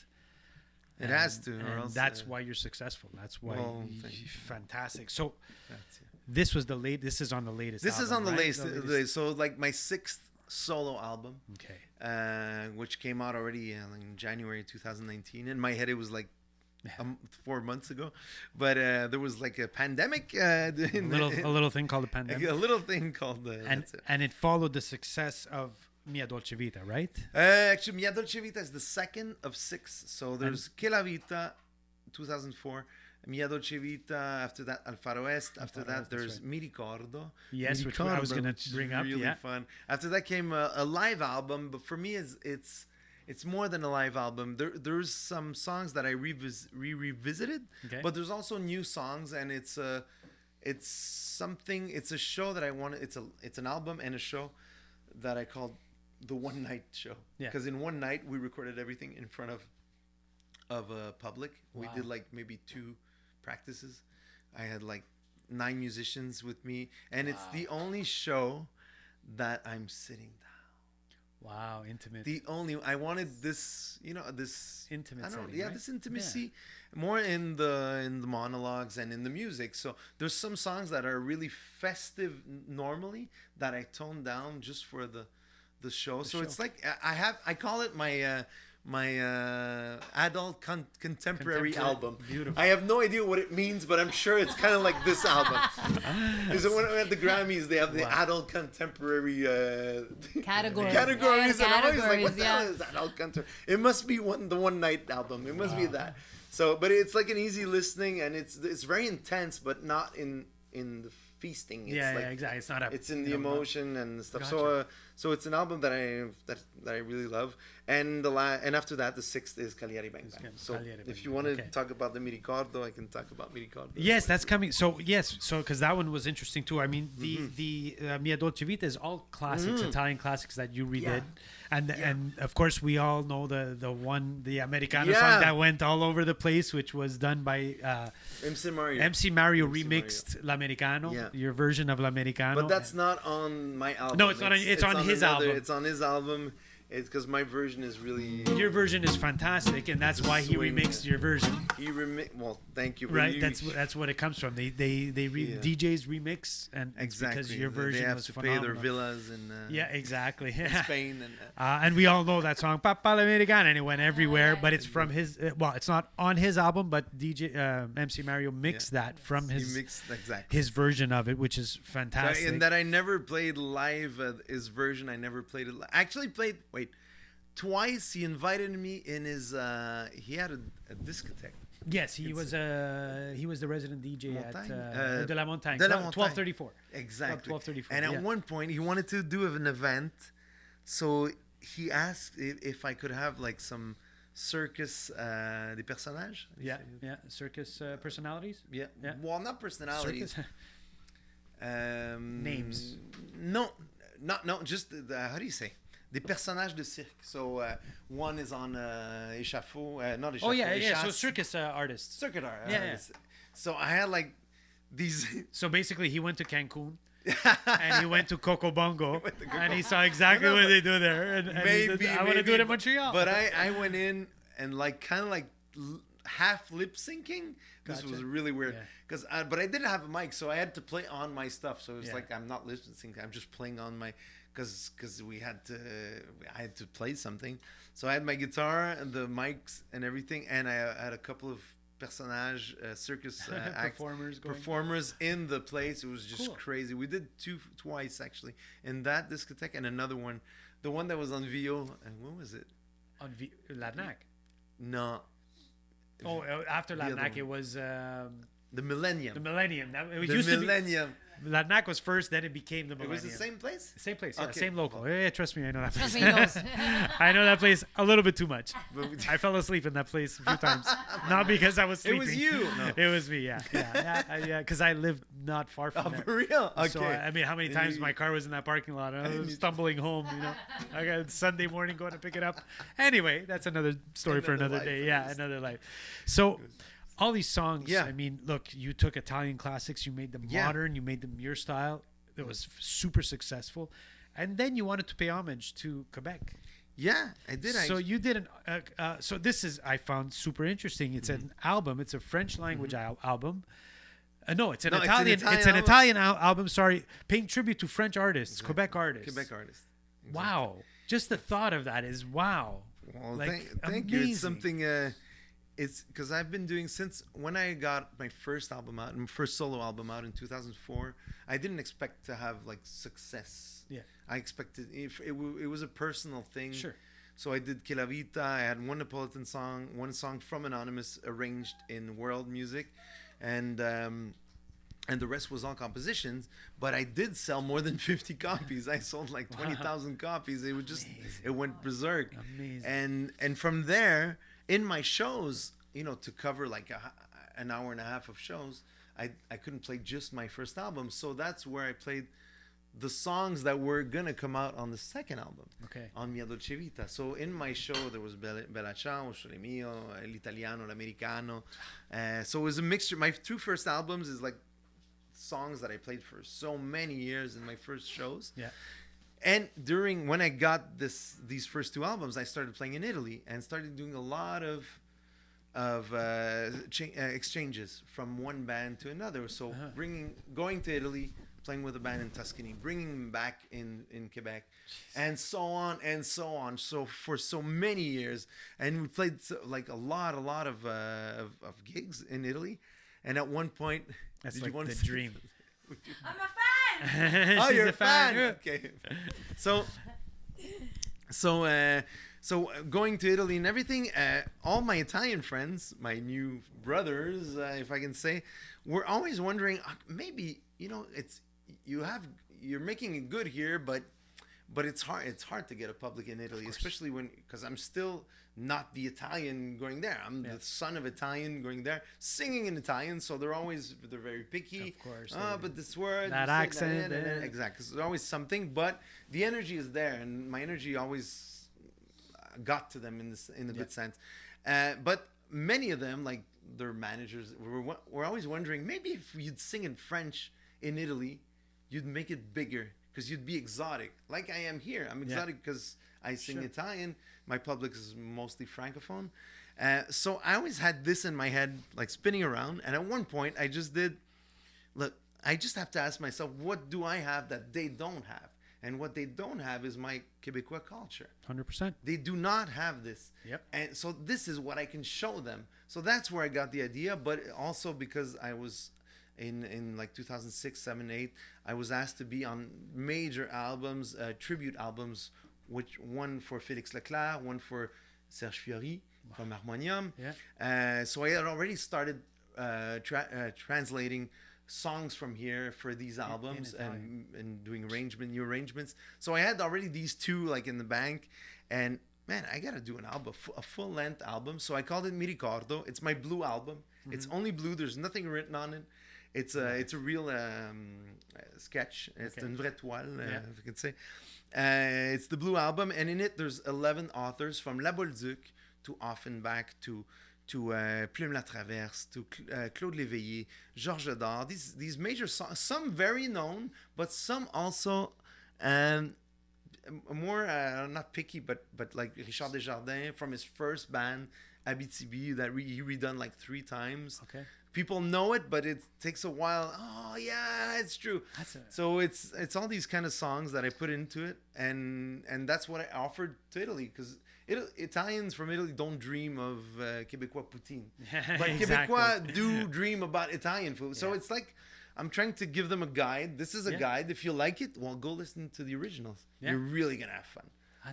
It has to, or And else, that's why you're successful. That's why thank you. fantastic. So That's it. this was the late. This is on the latest. This is album, on the right? latest. So like my 6th solo album, Okay. which came out already in January 2019. In my head, it was like 4 months ago, but there was like a pandemic. A little thing called the pandemic. A little thing called that's it. And it followed the success of Mia Dolce Vita, right? Actually, Mia Dolce Vita is the second of 6. So there's Che la Vita, 2004. Mia Dolce Vita. After that, Al Faro Est. After that, there's Mi Ricordo. Yes, Mi which I was Ricordo, gonna which is bring up, Really yeah. fun. After that came a live album, but for me, it's more than a live album. There's some songs that I revisited, Okay. but there's also new songs, and it's something. It's a show that I want. It's an album and a show that I called the One Night Show. Yeah. Because in one night we recorded everything in front of a public. We Wow. did like maybe 2 practices. I had like 9 musicians with me, and it's the only show that I'm sitting down. Wow, intimate. I wanted this, this Intimate I don't know, setting, yeah, right? this intimacy more in the monologues and in the music. So there's some songs that are really festive normally that I tone down just for the show. So it's like I call it my adult contemporary album. Beautiful. I have no idea what it means, but I'm sure it's kind of like this album. Is it when we have the Grammys, they have the adult contemporary Categories. categories, Yeah, and I'm always like, what categories, the hell is adult contemporary? It must be the one night album. It must be that. So, but it's like an easy listening, and it's very intense, but not in the feasting. It's like, exactly. It's not a. it's in the you know, emotion and stuff. Gotcha. So it's an album that I really love. And and after that, the 6th is Calliari Bang Bang. So Cagliari Bang if you Bang, want to okay. talk about the Mi Ricordo, I can talk about Mi Ricordo. Yes, that's coming. So because that one was interesting too. I mean, the Mia Dolce Vita is all classics, Italian classics that you redid, and of course we all know the Americano song that went all over the place, which was done by MC Mario. MC Mario remixed L'Americano, your version of L'Americano. But that's not on my album. No, it's not on- it's on his album. It's on his album. It's because my version is really. Your version is fantastic, and that's why he swing. remixed your version. Well, thank you. Right, that's what it comes from. DJs remix, and it's Exactly. because your version they have was to phenomenal. pay their villas in Yeah, exactly. Spain and. And we all know that song "Papa l'Americano," and it went everywhere. But it's from his. It's not on his album, but DJ MC Mario mixed that from He his mixed exactly. his version of it, which is fantastic. And that I never played live. His version, I never played it. I actually played. Wait, twice he invited me in his. He had a discotheque. Yes, he was the resident DJ Montagne? at De La Montagne, De La Montagne. 1234. Exactly. 1234. And at one point, he wanted to do an event, so he asked if I could have like some circus des personnages. Yeah, circus personalities. Yeah. Yeah. Well, not personalities. Circus. Names. No, just how do you say? Des personnages de cirque. So one is on échafaud, not échafaud. Oh yeah. So échasse. circus artists. Circuit art. Yeah. So I had like these. So basically, he went to Cancun. And he went to Coco Bongo, went to Coco- and he saw exactly what they do there. And he said, I want to do it in Montreal. But I went in and like kind of like half lip syncing. This Gotcha. was really weird Yeah. because but I didn't have a mic, so I had to play on my stuff. So it was Yeah. like I'm not lip syncing. I'm just playing on my because I had to play something. So I had my guitar and the mics and everything, and I had a couple of personage circus performers in the place. It was just Cool. crazy. We did twice actually in that discotheque and another one, the one that was on VO. And when was it? On Larnac. No, Oh, after The other Larnac, one. it was the Millennium. the Millennium. It The used to be Millennium. Larnac was first, then it became the It Millennium. was the same place? Same place, yeah, Okay. same local. Yeah, trust me, I know that place. Trust me, he knows. I know that place a little bit too much. But we- I fell asleep in that place a few times. Not because I was It sleeping. was you. No. It was me, yeah. Because I lived not far from Oh, there. for real? Okay. So I mean, how many And times you- my car was in that parking lot? I And was you- stumbling home. I got Sunday morning going to pick it up. Anyway, that's another story for Another another life, day. at Yeah, least. another life. So, all these songs. Yeah. I mean, look, you took Italian classics, you made them Yeah. modern, you made them your style. It was super successful, and then you wanted to pay homage to Quebec. Yeah, I did. So you did an. So this is I found super interesting. It's an album. It's a French language album. No, it's an Italian. It's an Italian album. Sorry, paying tribute to French artists, Exactly. Quebec artists. Quebec artist. Wow, just the thought of that is wow. Well, Like, thank you. It's amazing. something. It's because I've been doing since when I got my first album out, my first solo album out in 2004. I didn't expect to have like success. Yeah. I expected if it was a personal thing. Sure. So I did Que la Vita. I had one Napolitan song, one song from Anonymous arranged in world music, and the rest was all compositions. But I did sell more than 50 copies. I sold like 20,000 copies. It was just it went berserk. Amazing. And from there, in my shows, to cover like an hour and a half of shows, I couldn't play just my first album. So that's where I played the songs that were gonna come out on the second album. Okay. On Mia Dolce Vita. So in my show there was Bella Ciao, Sole Mio, L'Italiano, L'Americano. So it was a mixture. My two first albums is like songs that I played for so many years in my first shows. Yeah. And when I got these first two albums, I started playing in Italy and started doing a lot of exchanges from one band to another. So going to Italy, playing with a band in Tuscany, bringing them back in Quebec, and so on and so on. So for so many years, and we played like a lot of gigs in Italy. And at one point, That's did like you want the to dream. I'm a fan. Oh, She's you're a fan. Okay. So going to Italy and everything, all my Italian friends, my new brothers, if I can say, were always wondering, maybe you're making it good here, but it's hard. It's hard to get a public in Italy, especially because I'm still not the Italian going there. I'm the son of Italian going there, singing in Italian. So they're very picky. Of course. But this word, That you say accent, exactly. So there's always something, but the energy is there, and my energy always got to them in a good sense. But many of them, like their managers, were always wondering, maybe if you'd sing in French in Italy, you'd make it bigger because you'd be exotic, like I am here. I'm exotic because I sing Italian. My public is mostly francophone. So I always had this in my head, like spinning around. And at one point, I just have to ask myself, what do I have that they don't have? And what they don't have is my Quebecois culture. 100%. They do not have this. Yep. And so this is what I can show them. So that's where I got the idea. But also because I was in like 2006, 7, 8, I was asked to be on major albums, tribute albums, which one for Félix Leclerc, one for Serge Fiori from Harmonium. Yeah. So I had already started translating songs from here for these albums and doing new arrangements. So I had already these two like in the bank, and man, I gotta do an album, a full length album. So I called it Mi Ricordo. It's my blue album. It's only blue. There's nothing written on it. It's a real sketch. It's une vraie toile, if you can say. It's the blue album, and in it there's 11 authors from La Bolduc to Offenbach to Plume Latraverse, to Claude Léveillé, Georges Dard. These major songs, some very known, but some also more not picky, but like Richard Desjardins from his first band Abitibi that he redone like 3 times. Okay. People know it, but it takes a while. Oh yeah, it's true. So it's all these kind of songs that I put into it, and that's what I offered to Italy, because Italians from Italy don't dream of Québécois poutine, but Québécois do dream about Italian food. So it's like I'm trying to give them a guide. This is a guide. If you like it, well, go listen to the originals. You're really gonna have fun.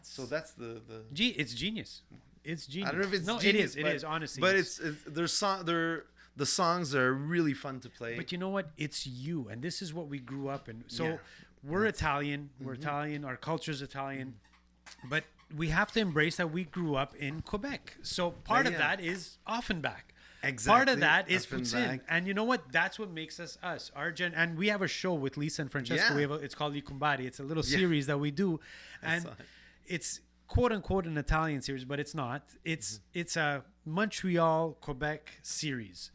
So that's the. It's genius. It's genius. I don't know if it's no, genius. It is honestly. But the songs are really fun to play. But you know what? It's you, and this is what we grew up in. So Yeah. we're Italian. We're Italian. Our culture's Italian, but we have to embrace that we grew up in Quebec. So part of Yeah. that is Offenbach. Exactly. Part of that is Offenbach. Poutine. And you know what? That's what makes us us. And we have a show with Lisa and Francesco. Yeah. It's called I Cumbari. It's a little Yeah. series that we do. I And saw it. it's quote unquote an Italian series, but it's not. It's a Montreal, Quebec series.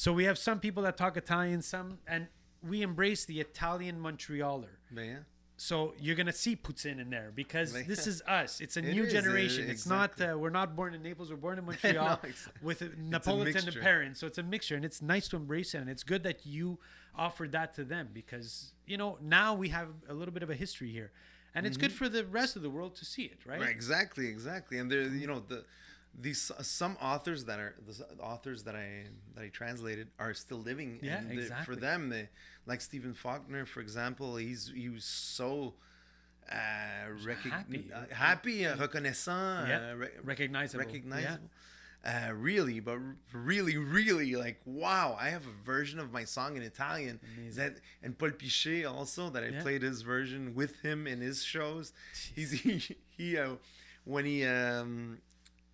So we have some people that talk Italian, and we embrace the Italian Montrealer. But yeah. So you're gonna see Poutine in there because Yeah. this is us. It's a It new is, generation. It's exactly. not. We're not born in Naples. We're born in Montreal No, exactly. with Napolitan mixture. parents. So it's a mixture, and it's nice to embrace it. And it's good that you offered that to them because now we have a little bit of a history here, and it's good for the rest of the world to see it, right? Right, exactly. And there, these some authors that I translated are still living. Yeah, and exactly. For them, like Stephen Faulkner, for example, he was so happy, reconnaissant, Yeah, recognizable. recognizable. Really, but really, really, like, wow! I have a version of my song in Italian. Amazing. And Paul Pichet also, that I Yeah. played his version with him in his shows. When he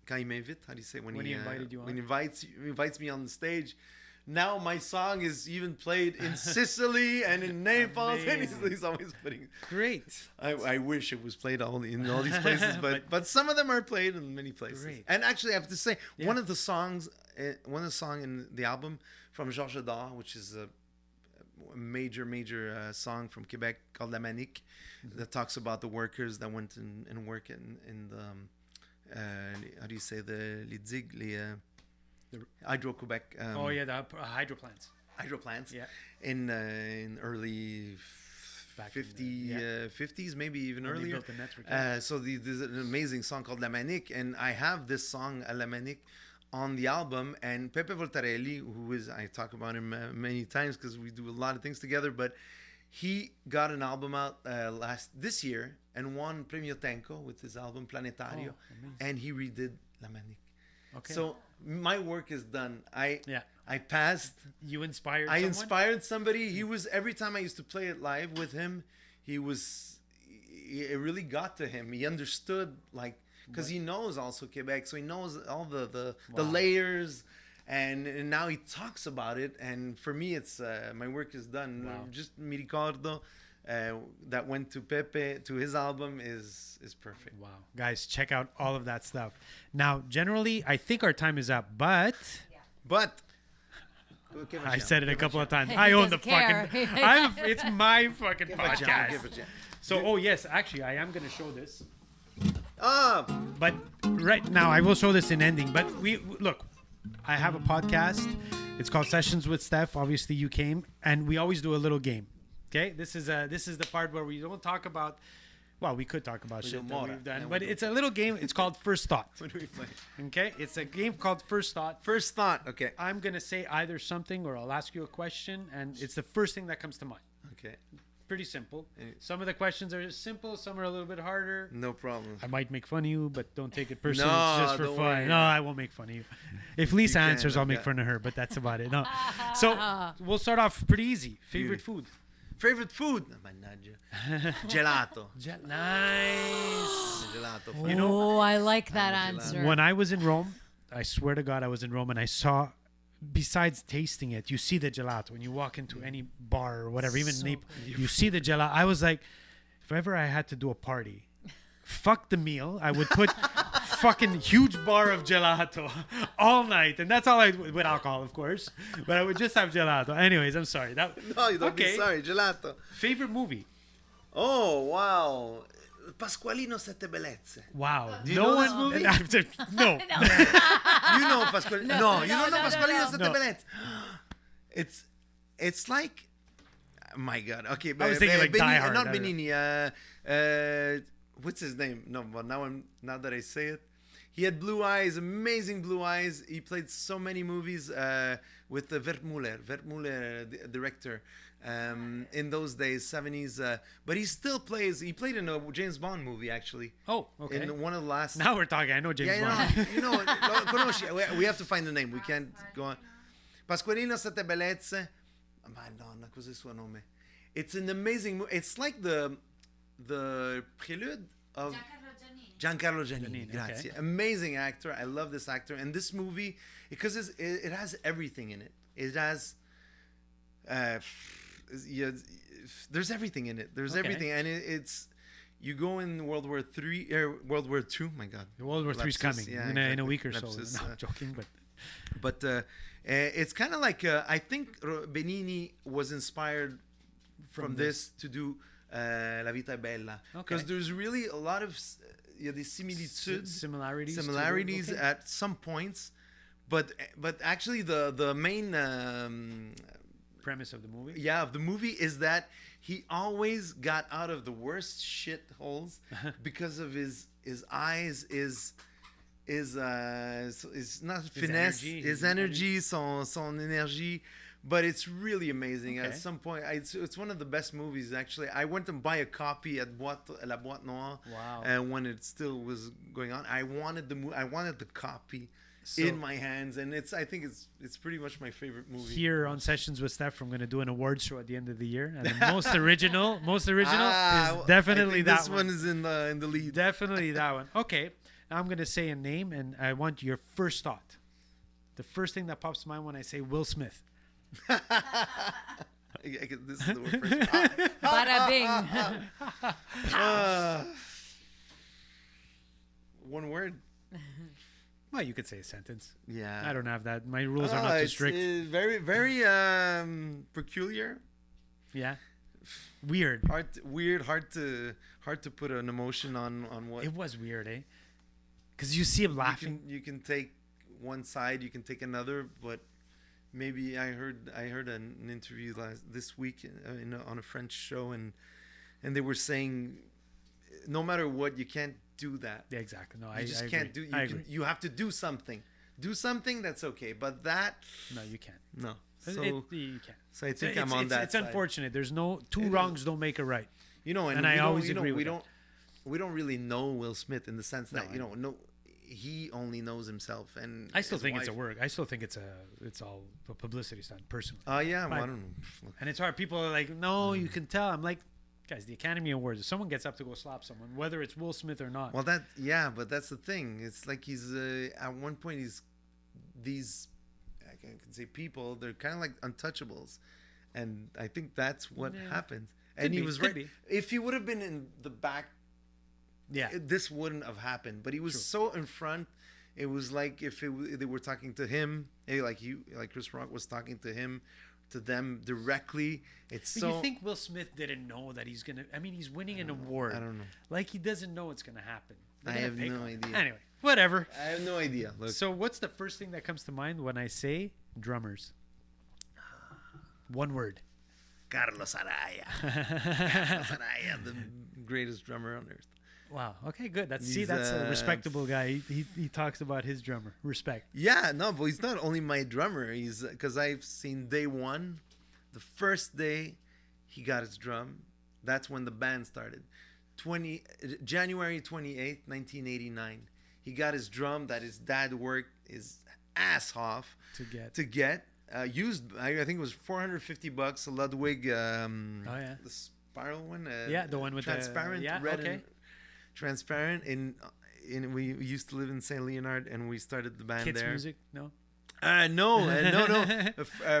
quand il m'invite, how do you say, When he invited you on? when he invites me on the stage. Now my song is even played in Sicily and in Naples, and he's always putting. Great. I wish it was played in all these places, but some of them are played in many places. Great. And actually, I have to say, Yeah. one of the songs in the album from Georges Dard, which is a major song from Quebec called La Manique, that talks about the workers that went and work in the how do you say, les digues, the Hydro-Quebec. The hydro plants. Hydro plants. Yeah. In early Back in 50s, maybe even When they earlier. built the network, yeah. So there's an amazing song called La Manique, and I have this song La Manique on the album. And Pepe Voltarelli, I talk about him many times because we do a lot of things together, but he got an album out this year and won Premio Tenco with his album Planetario, and he redid La Manique. Okay. So my work is done. I Yeah. passed. You inspired I someone? inspired somebody. He was, every time I used to play it live with him, it really got to him. He understood, like, because he knows also Quebec, so he knows all the layers, and now he talks about it. And for me, it's my work is done. Wow. Just Mi Ricordo, that went to Pepe, to his album, is perfect. Wow. Guys, check out all of that stuff. Now, generally, I think our time is up, but But I said it a couple of times. He I own the doesn't care. fucking... it's my fucking Give a jam, podcast. give a jam. So, yes, actually, I am going to show this. Ah, But right now, I will show this in ending. But look, I have a podcast. It's called Sessions with Stef. Obviously, you came, and we always do a little game. Okay, this is the part where we don't talk about. Well, we could talk about We shit do that more, we've done, and but we do- it's a little game. It's called First Thought. what do we play? Okay, it's a game called First Thought. First thought. Okay. I'm gonna say either something or I'll ask you a question, and it's the first thing that comes to mind. Okay. Pretty simple. Any- Some of the questions are simple. Some are a little bit harder. No problem. I might make fun of you, but don't take it personally. No, It's just for don't fun. worry. No, I won't make fun of you. If Lisa can, answers, I'll make okay. fun of her, but that's about it. No. So we'll start off pretty easy. Favorite food? Favorite food? Mannaggia. Gelato. Nice. Gelato. You know, I like that I'm a gelato. answer. when I was in Rome, I swear to God, I was in Rome and I saw, besides tasting it, you see the gelato. When you walk into any bar or whatever, even So Naples, good. you see the gelato. I was like, if ever I had to do a party, fuck the meal. I would put fucking huge bar of gelato all night. And that's all with alcohol, of course. But I would just have gelato. Anyways, I'm sorry. No, you don't okay. be sorry. Gelato. Favorite movie? Oh, wow. Pasqualino Sette Bellezze. Wow. Do you know this movie? No. You know Pasqualino. No, you don't know no, Pasqualino no. Sette No. Bellezze. It's like, my God. Okay, I was thinking like Die Hard. Not I don't know. Benigni. What's his name? No, but now that I say it, he had blue eyes, amazing blue eyes. He played so many movies with Wertmuller, the director, in those days, 70s. But he still plays. He played in a James Bond movie, actually. Oh, okay. In one of the last. Now we're talking. I know James Bond. Conosci. We have to find the name. We can't go on. Pasqualino Sette Bellezze. Madonna, cos'è il suo nome? It's an amazing movie. It's like the prelude of Giancarlo Giannini. Giancarlo Giannini. Giannini, Grazie. okay. Amazing actor. I love this actor. And this movie, because it has everything in it. It has, yeah, there's everything in it. There's Okay. everything, and it's. You go in World War III, World War II. My God, World War III is Lapsus, coming yeah, in a exactly. week or so. Lapsus, No, I'm joking, but but it's kind of like I think Benigni was inspired from this to do La Vita è Bella, because Okay. there's really a lot of these similitudes, similarities. to the- similarities okay. at some points, but actually the main premise of the movie. of the movie is that he always got out of the worst shit holes because of his eyes, is not finesse, energy, his his energy, son énergie. But it's really amazing. Okay. At some point, it's one of the best movies. Actually, I went and buy a copy at La Boîte Noire. Wow. And when it still was going on, I wanted the copy So- in my hands, and I think it's pretty much my favorite movie. Here on Sessions with Steph, I'm going to do an award show at the end of the year, and the most original Ah, is definitely I think that this one is in the lead. Definitely that one. Okay, now I'm going to say a name, and I want your first thought. The first thing that pops to mind when I say Will Smith. This is the first. Bada bing. One word. Well, you could say a sentence. Yeah. I don't have that. My rules are not too it's, strict. very, very peculiar. Yeah. Weird. Hard to put an emotion on what. It was weird, eh? Because you see him laughing. You can take one side, you can take another, but maybe I heard an interview this week on a French show, and they were saying, no matter what, you can't do that. Yeah, exactly. No, You just can't do. I agree. You have to do something. Do something that's okay, but that No, you can't. no. You can't. So I think It's, I'm on that. it's side. unfortunate. There's no two It wrongs don't make a right. And And we I don't- always agree with that. We don't really know Will Smith in the sense that No, I no, he only knows himself, and I still his think it's a wife. work. I still think it's all a publicity stunt, personally. Oh yeah, well, Right. I don't know. Look, And it's hard. People are like, no, you can tell. I'm like, guys, the Academy Awards. If someone gets up to go slap someone, whether it's Will Smith or not, well, but that's the thing. It's like he's at one point these I can say people, they're kind of like untouchables, and I think that's what Yeah. happened. Could And he be, was could right. be. If he would have been in the back, yeah, this wouldn't have happened. But he was True. so in front. It was like if they were talking to him, like Chris Rock was talking to them directly. It's But so. you think Will Smith didn't know that he's gonna? I mean, he's winning an award. I don't know. Like he doesn't know what's gonna happen. They're I gonna have pick no on him. idea. Anyway, whatever. I have no idea. Look, So, what's the first thing that comes to mind when I say drummers? One word. Carlos Araya. Carlos Araya, the greatest drummer on earth. Wow. Okay, good. That's He's, that's a respectable guy. He talks about his drummer. Respect. Yeah, no, but he's not only my drummer. He's because I've seen day one, the first day he got his drum. That's when the band started. January 28th, 1989. He got his drum that his dad worked his ass off To get. used. I think it was $450. A Ludwig. yeah. The spiral one. Yeah, the one with the- transparent, yeah, red okay. and transparent. We used to live in Saint Leonard, and we started the band Kids there. music? No. No,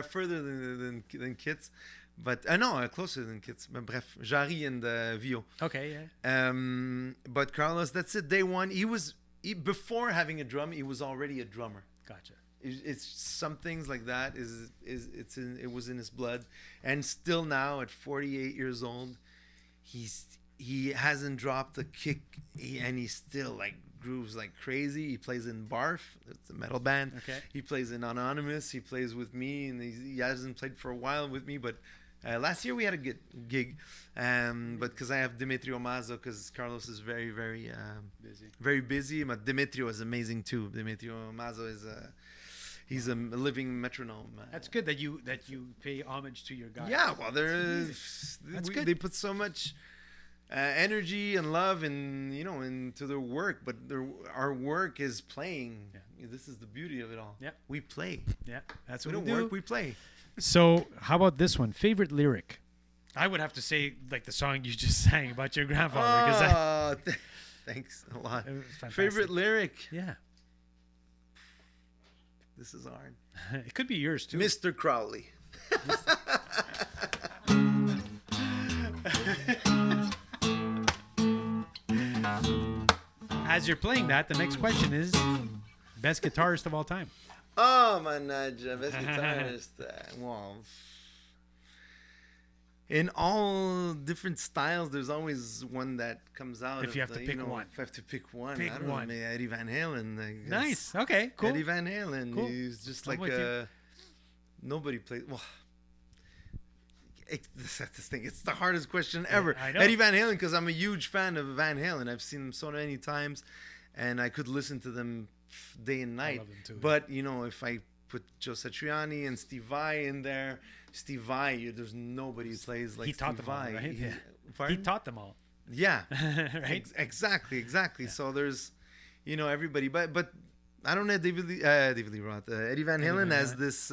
further than Kits, but no, closer than Kits. But bref, Jari and Vio. Okay, yeah. But Carlos, that's it. Day one, before having a drum, he was already a drummer. Gotcha. It's some things like that it was in his blood, and still now at 48 years old, he hasn't dropped a kick, and he still like grooves like crazy. He plays in Barf, it's a metal band. Okay. He plays in Anonymous. He plays with me, and he hasn't played for a while with me, but. Last year we had a good gig, but because I have Demetrio Mazzo, because Carlos is very, very Busy. very busy. But Demetrio is amazing too. Demetrio Mazzo he's a living metronome. That's good that you pay homage to your guy. Yeah, well, That's good. they put so much energy and love into their work, but our work is playing. Yeah. This is the beauty of it all. Yep. We play. Yeah, that's We what don't we do. work. We play. So, how about this one? Favorite lyric? I would have to say, like the song you just sang about your grandfather, because Thanks a lot. it was fantastic. Favorite lyric? Yeah, This is hard. it could be yours too. Mr. Crowley. As you're playing that, the next question is best guitarist of all time. Oh, manadja, best guitarist. Well, in all different styles, there's always one that comes out. If you have to pick one. If I have to pick one, Pick I don't one. know, maybe Eddie Van Halen. I guess. Nice. Okay. Cool. Eddie Van Halen. Cool. He's just I'm like with you. nobody plays. Well, that's this thing. It's the hardest question ever. I know. Eddie Van Halen, because I'm a huge fan of Van Halen. I've seen them so many times, and I could listen to them day and night. love them too. But if I put Joe Satriani and Steve Vai in there, Steve Vai, there's nobody who plays like He taught Steve them all, Vai. right? He- Yeah. He Pardon? taught them all. Yeah. Right. Exactly. So there's, everybody, but I don't know David Lee Roth, Eddie Van Halen Van has Halen. this.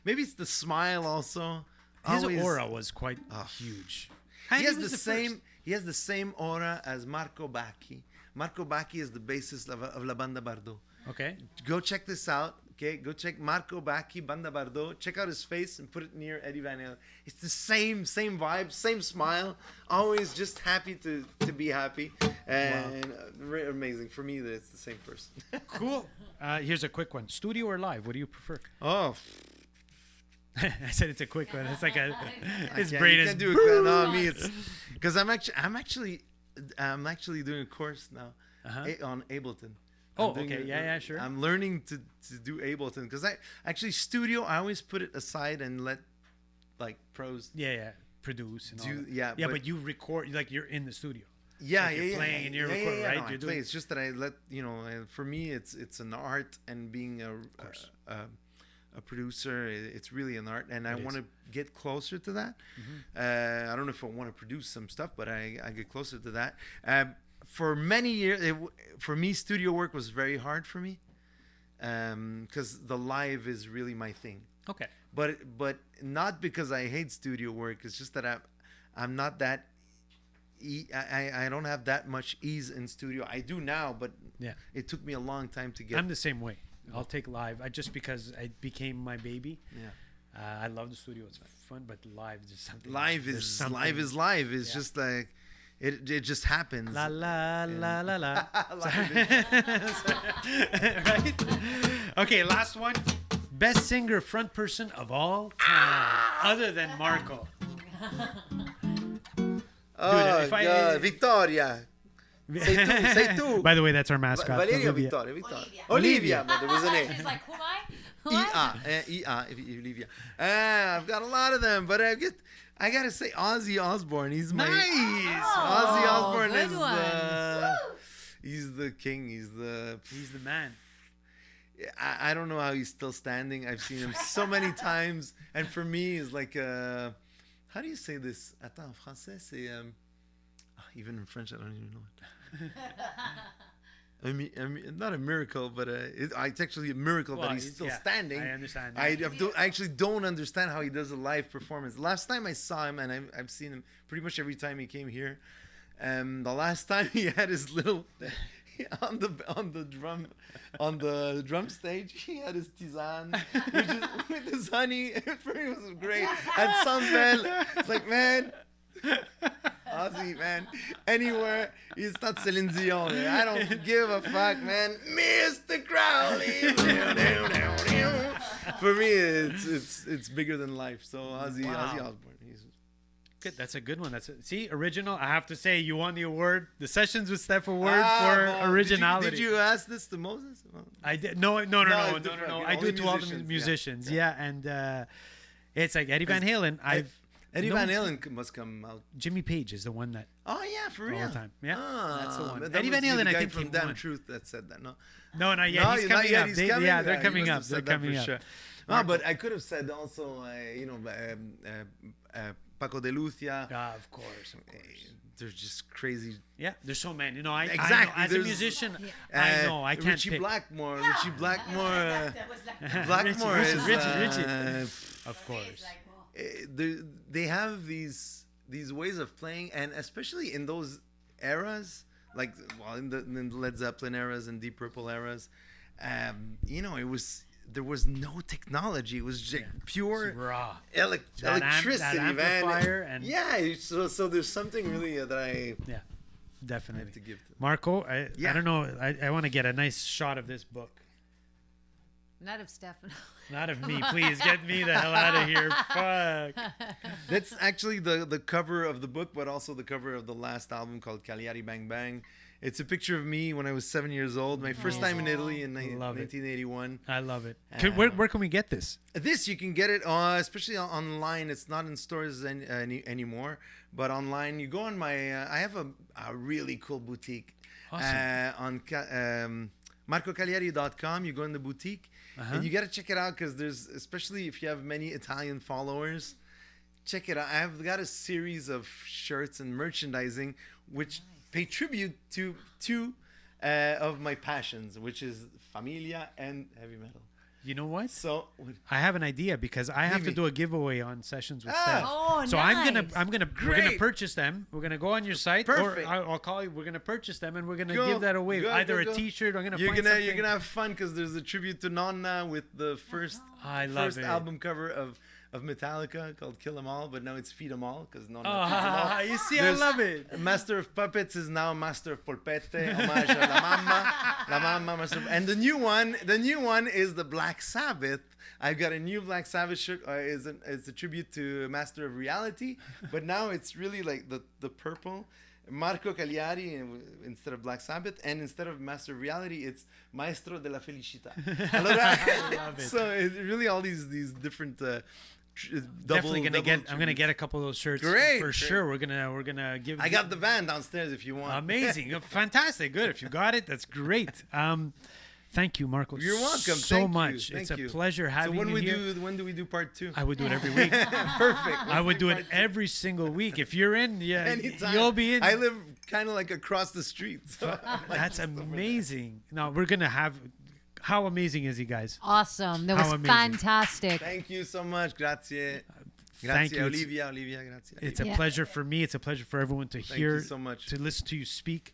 Maybe it's the smile also. His Always- aura was quite huge. And He has was the first. same. He has the same aura as Marco Bacchi. Marco Bacchi is the bassist of La Banda Bardot. Okay. Go check this out. Okay, go check Marco Bacchi, Banda Bardot. Check out his face and put it near Eddie Van Halen. It's the same vibe, same smile. Always just happy to be happy, and amazing for me that it's the same person. Cool. Here's a quick one. Studio or live? What do you prefer? Oh, I said it's a quick one. It's like a. His yeah, brain you is. can't do it. No, me it's because I'm actually doing a course now on Ableton. Oh, I'm doing okay. Yeah, sure. I'm learning to do Ableton because I actually studio. I always put it aside and let like pros. Yeah. Produce and all Do- that. yeah, Yeah, but- but you record like you're in the studio. Yeah, Like you're playing and you're recording, right? No, You're I doing- play. It's just that I let for me, it's an art, and being a producer, it's really an art, and I want to get closer to that. I don't know if I want to produce some stuff, but I get closer to that. For many years, for me, studio work was very hard for me, because the live is really my thing. Okay. But not because I hate studio work. It's just that I'm not that. I don't have that much ease in studio. I do now, but Yeah. it took me a long time to get. I'm the same way. I'll take live. Just because it became my baby. Yeah. I love the studio. It's fun, but live is just something. Live there's is something- live is live. It's Yeah. just like it just happens. La la la la la. Live is- Right? Okay, last one. Best singer front person of all time, other than Marco. Oh if I- God, Victoria. Sei tu. By the way, that's our mascot. Valeria, Olivia. Victoria. Olivia. Olivia, but there was an A. She's like, who am I? Who am I? Olivia. I've got a lot of them, but I gotta say Ozzy Osbourne. He's my Ozzy Osbourne good is one. he's the king. He's He's the man. I don't know how he's still standing. I've seen him so many times, and for me, it's like how do you say this? Attends, en français, c'est even in French, I don't even know it. Not a miracle, but it's actually a miracle Well, that he's still yeah, standing. I understand. I actually don't understand how he does a live performance. Last time I saw him, and I've seen him pretty much every time he came here. The last time he had his little on the drum stage, he had his tisane with his honey. For me, it was great. At Sunbell, it's like, man. Ozzy, man, anywhere. He's not Celine Dion. I don't give a fuck, man. Mr. Crowley. For me, it's bigger than life. So Ozzy Osbourne. He's Good. That's a good one. See, original. I have to say, you won the award, the Sessions with Stef award well, for originality. Did you ask this to Moses? Well, I did. No. it's different. I do Only it to all the musicians, musicians. yeah. Yeah, and it's like Eddie Van Halen. Eddie no Van one's- Halen must come out. Jimmy Page is the one that Oh yeah, for real. all the time. Yeah, that's the one. That Eddie Van must be Halen, the I guy think from he Damn won. Truth that said that. No. No, not yet. No, He's not coming yet. up. He's They- coming. yeah, they're He coming must up. have said They're that for coming up. sure. No, but I could have said also, Paco de Lucia. Of course. They're just crazy. Yeah, there's so many. You know, I Exactly, know, as a there's- musician, I know I can't Richie pick. Blackmore. Yeah. Richie Blackmore. That was like, Blackmore Richie, is Richie. Of it's course. like, oh. they have these ways of playing, and especially in those eras, like in the Led Zeppelin eras and Deep Purple eras, there was no technology. It was just pure It's raw. electricity, that man. amplifier and- So there's something really that I Yeah, have definitely. to give to. Marco, I Yeah. don't know. I want to get a nice shot of this book. Not of Stefan. Not of me, please. Get me the hell out of here. Fuck. That's actually the cover of the book, but also the cover of the last album called Calliari Bang Bang. It's a picture of me when I was 7 years old, my first time in Italy in Love it. 1981. I love it. Where can we get this? This you can get it, especially online. It's not in stores anymore, but online. You go on my. I have a really cool boutique. Awesome. On MarcoCalliari.com. You go in the boutique, and you got to check it out because there's, especially if you have many Italian followers, check it out. I've got a series of shirts and merchandising which pay tribute to two of my passions, which is familia and heavy metal. You know what? So I have an idea because I have to me. do a giveaway on Sessions with Ah. Steph. Oh, so nice. we're gonna Great. purchase them. We're gonna go on your site, Perfect. or I'll call you. We're gonna purchase them, and we're gonna Go. give that away. Go, Either go, a go. T-shirt. I'm gonna you're find gonna something. you're gonna have fun because there's a tribute to Nonna with the first I love first it. album cover of Metallica called Kill 'Em All, but now it's Feed 'Em All because Nonna Oh, feeds 'em all. you see, There's- I love it. Master of Puppets is now Master of Polpette, homage à la Mama, and the new one is the Black Sabbath. I've got a new Black Sabbath shirt. It's a tribute to Master of Reality, but now it's really like the purple. Marco Calliari instead of Black Sabbath, and instead of Master of Reality, it's Maestro della Felicità. I love it. So it's really all these different. Definitely I'm gonna get a couple of those shirts. Great, for great. sure. We're gonna give. I got the van downstairs if you want. Amazing, fantastic, good. If you got it, that's great. Thank you, Marco. You're welcome. So Thank you. much. Thank It's a you. pleasure having you here. When do we do part 2? I would do it every week. Perfect. I would do it every single week. If you're in, yeah, Anytime. you'll be in. I live kind of like across the street. So That's amazing. No, we're gonna have. How amazing is he, guys? Awesome. That How was amazing. fantastic. Thank you so much. Grazie. Thank Grazie, you. Olivia. Grazie. It's a Yeah. pleasure for me. It's a pleasure for everyone to Thank hear, you so much. to listen to you speak.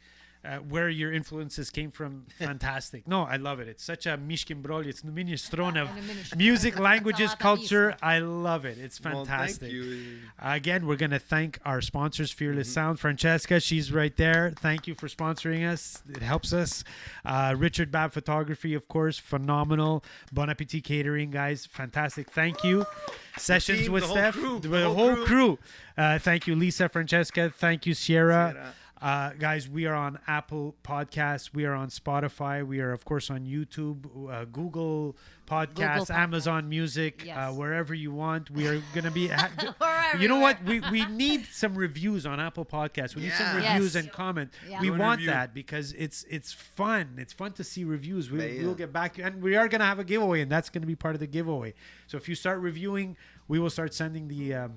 Where your influences came from, fantastic. No, I love it. It's such a mishkin it's the minestrone of music, languages, culture. I love it. It's Well, fantastic. thank you. Again, we're going to thank our sponsors, Fearless Sound. Francesca, she's right there. Thank you for sponsoring us. It helps us. Richard Babb Photography, of course, phenomenal. Bon Appetit Catering, guys, fantastic. Thank you. Sessions team, with the whole Steph, crew, the whole crew. Thank you, Lisa, Francesca. Thank you, Sierra. Guys, we are on Apple Podcasts. We are on Spotify. We are, of course, on YouTube, Google Podcasts, Podcasts. Amazon Music, Yes. wherever you want. We are going to be. We're You know what? everywhere. We need some reviews on Apple Podcasts. We need some Yeah. reviews Yes. and comment. Yeah. We Do a want review. that because it's fun. It's fun to see reviews. Yeah. We'll get back, and we are going to have a giveaway, and that's going to be part of the giveaway. So if you start reviewing, we will start sending the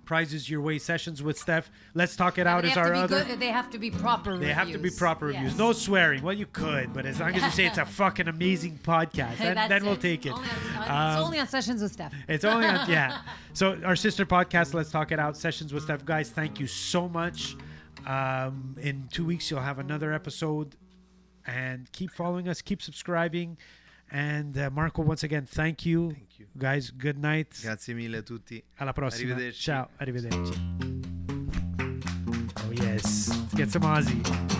prizes your way. Sessions with Steph. Let's talk it out They is have to our be other. good. They have to be proper They have to be reviews. proper reviews. Yes. No swearing. Well, you could, but as long as you say it's a fucking amazing podcast, Hey, that's then we'll it. take it. Only on, it's only on Sessions with Steph. It's only on, yeah. So our sister podcast, Let's Talk It Out, Sessions with Steph. Guys, thank you so much. In 2 weeks, you'll have another episode. And keep following us. Keep subscribing. And Marco, once again, thank you. Thank you. Guys, good night. Grazie mille a tutti. Alla prossima. Arrivederci. Ciao. Arrivederci. Oh, yes. Let's get some Aussie.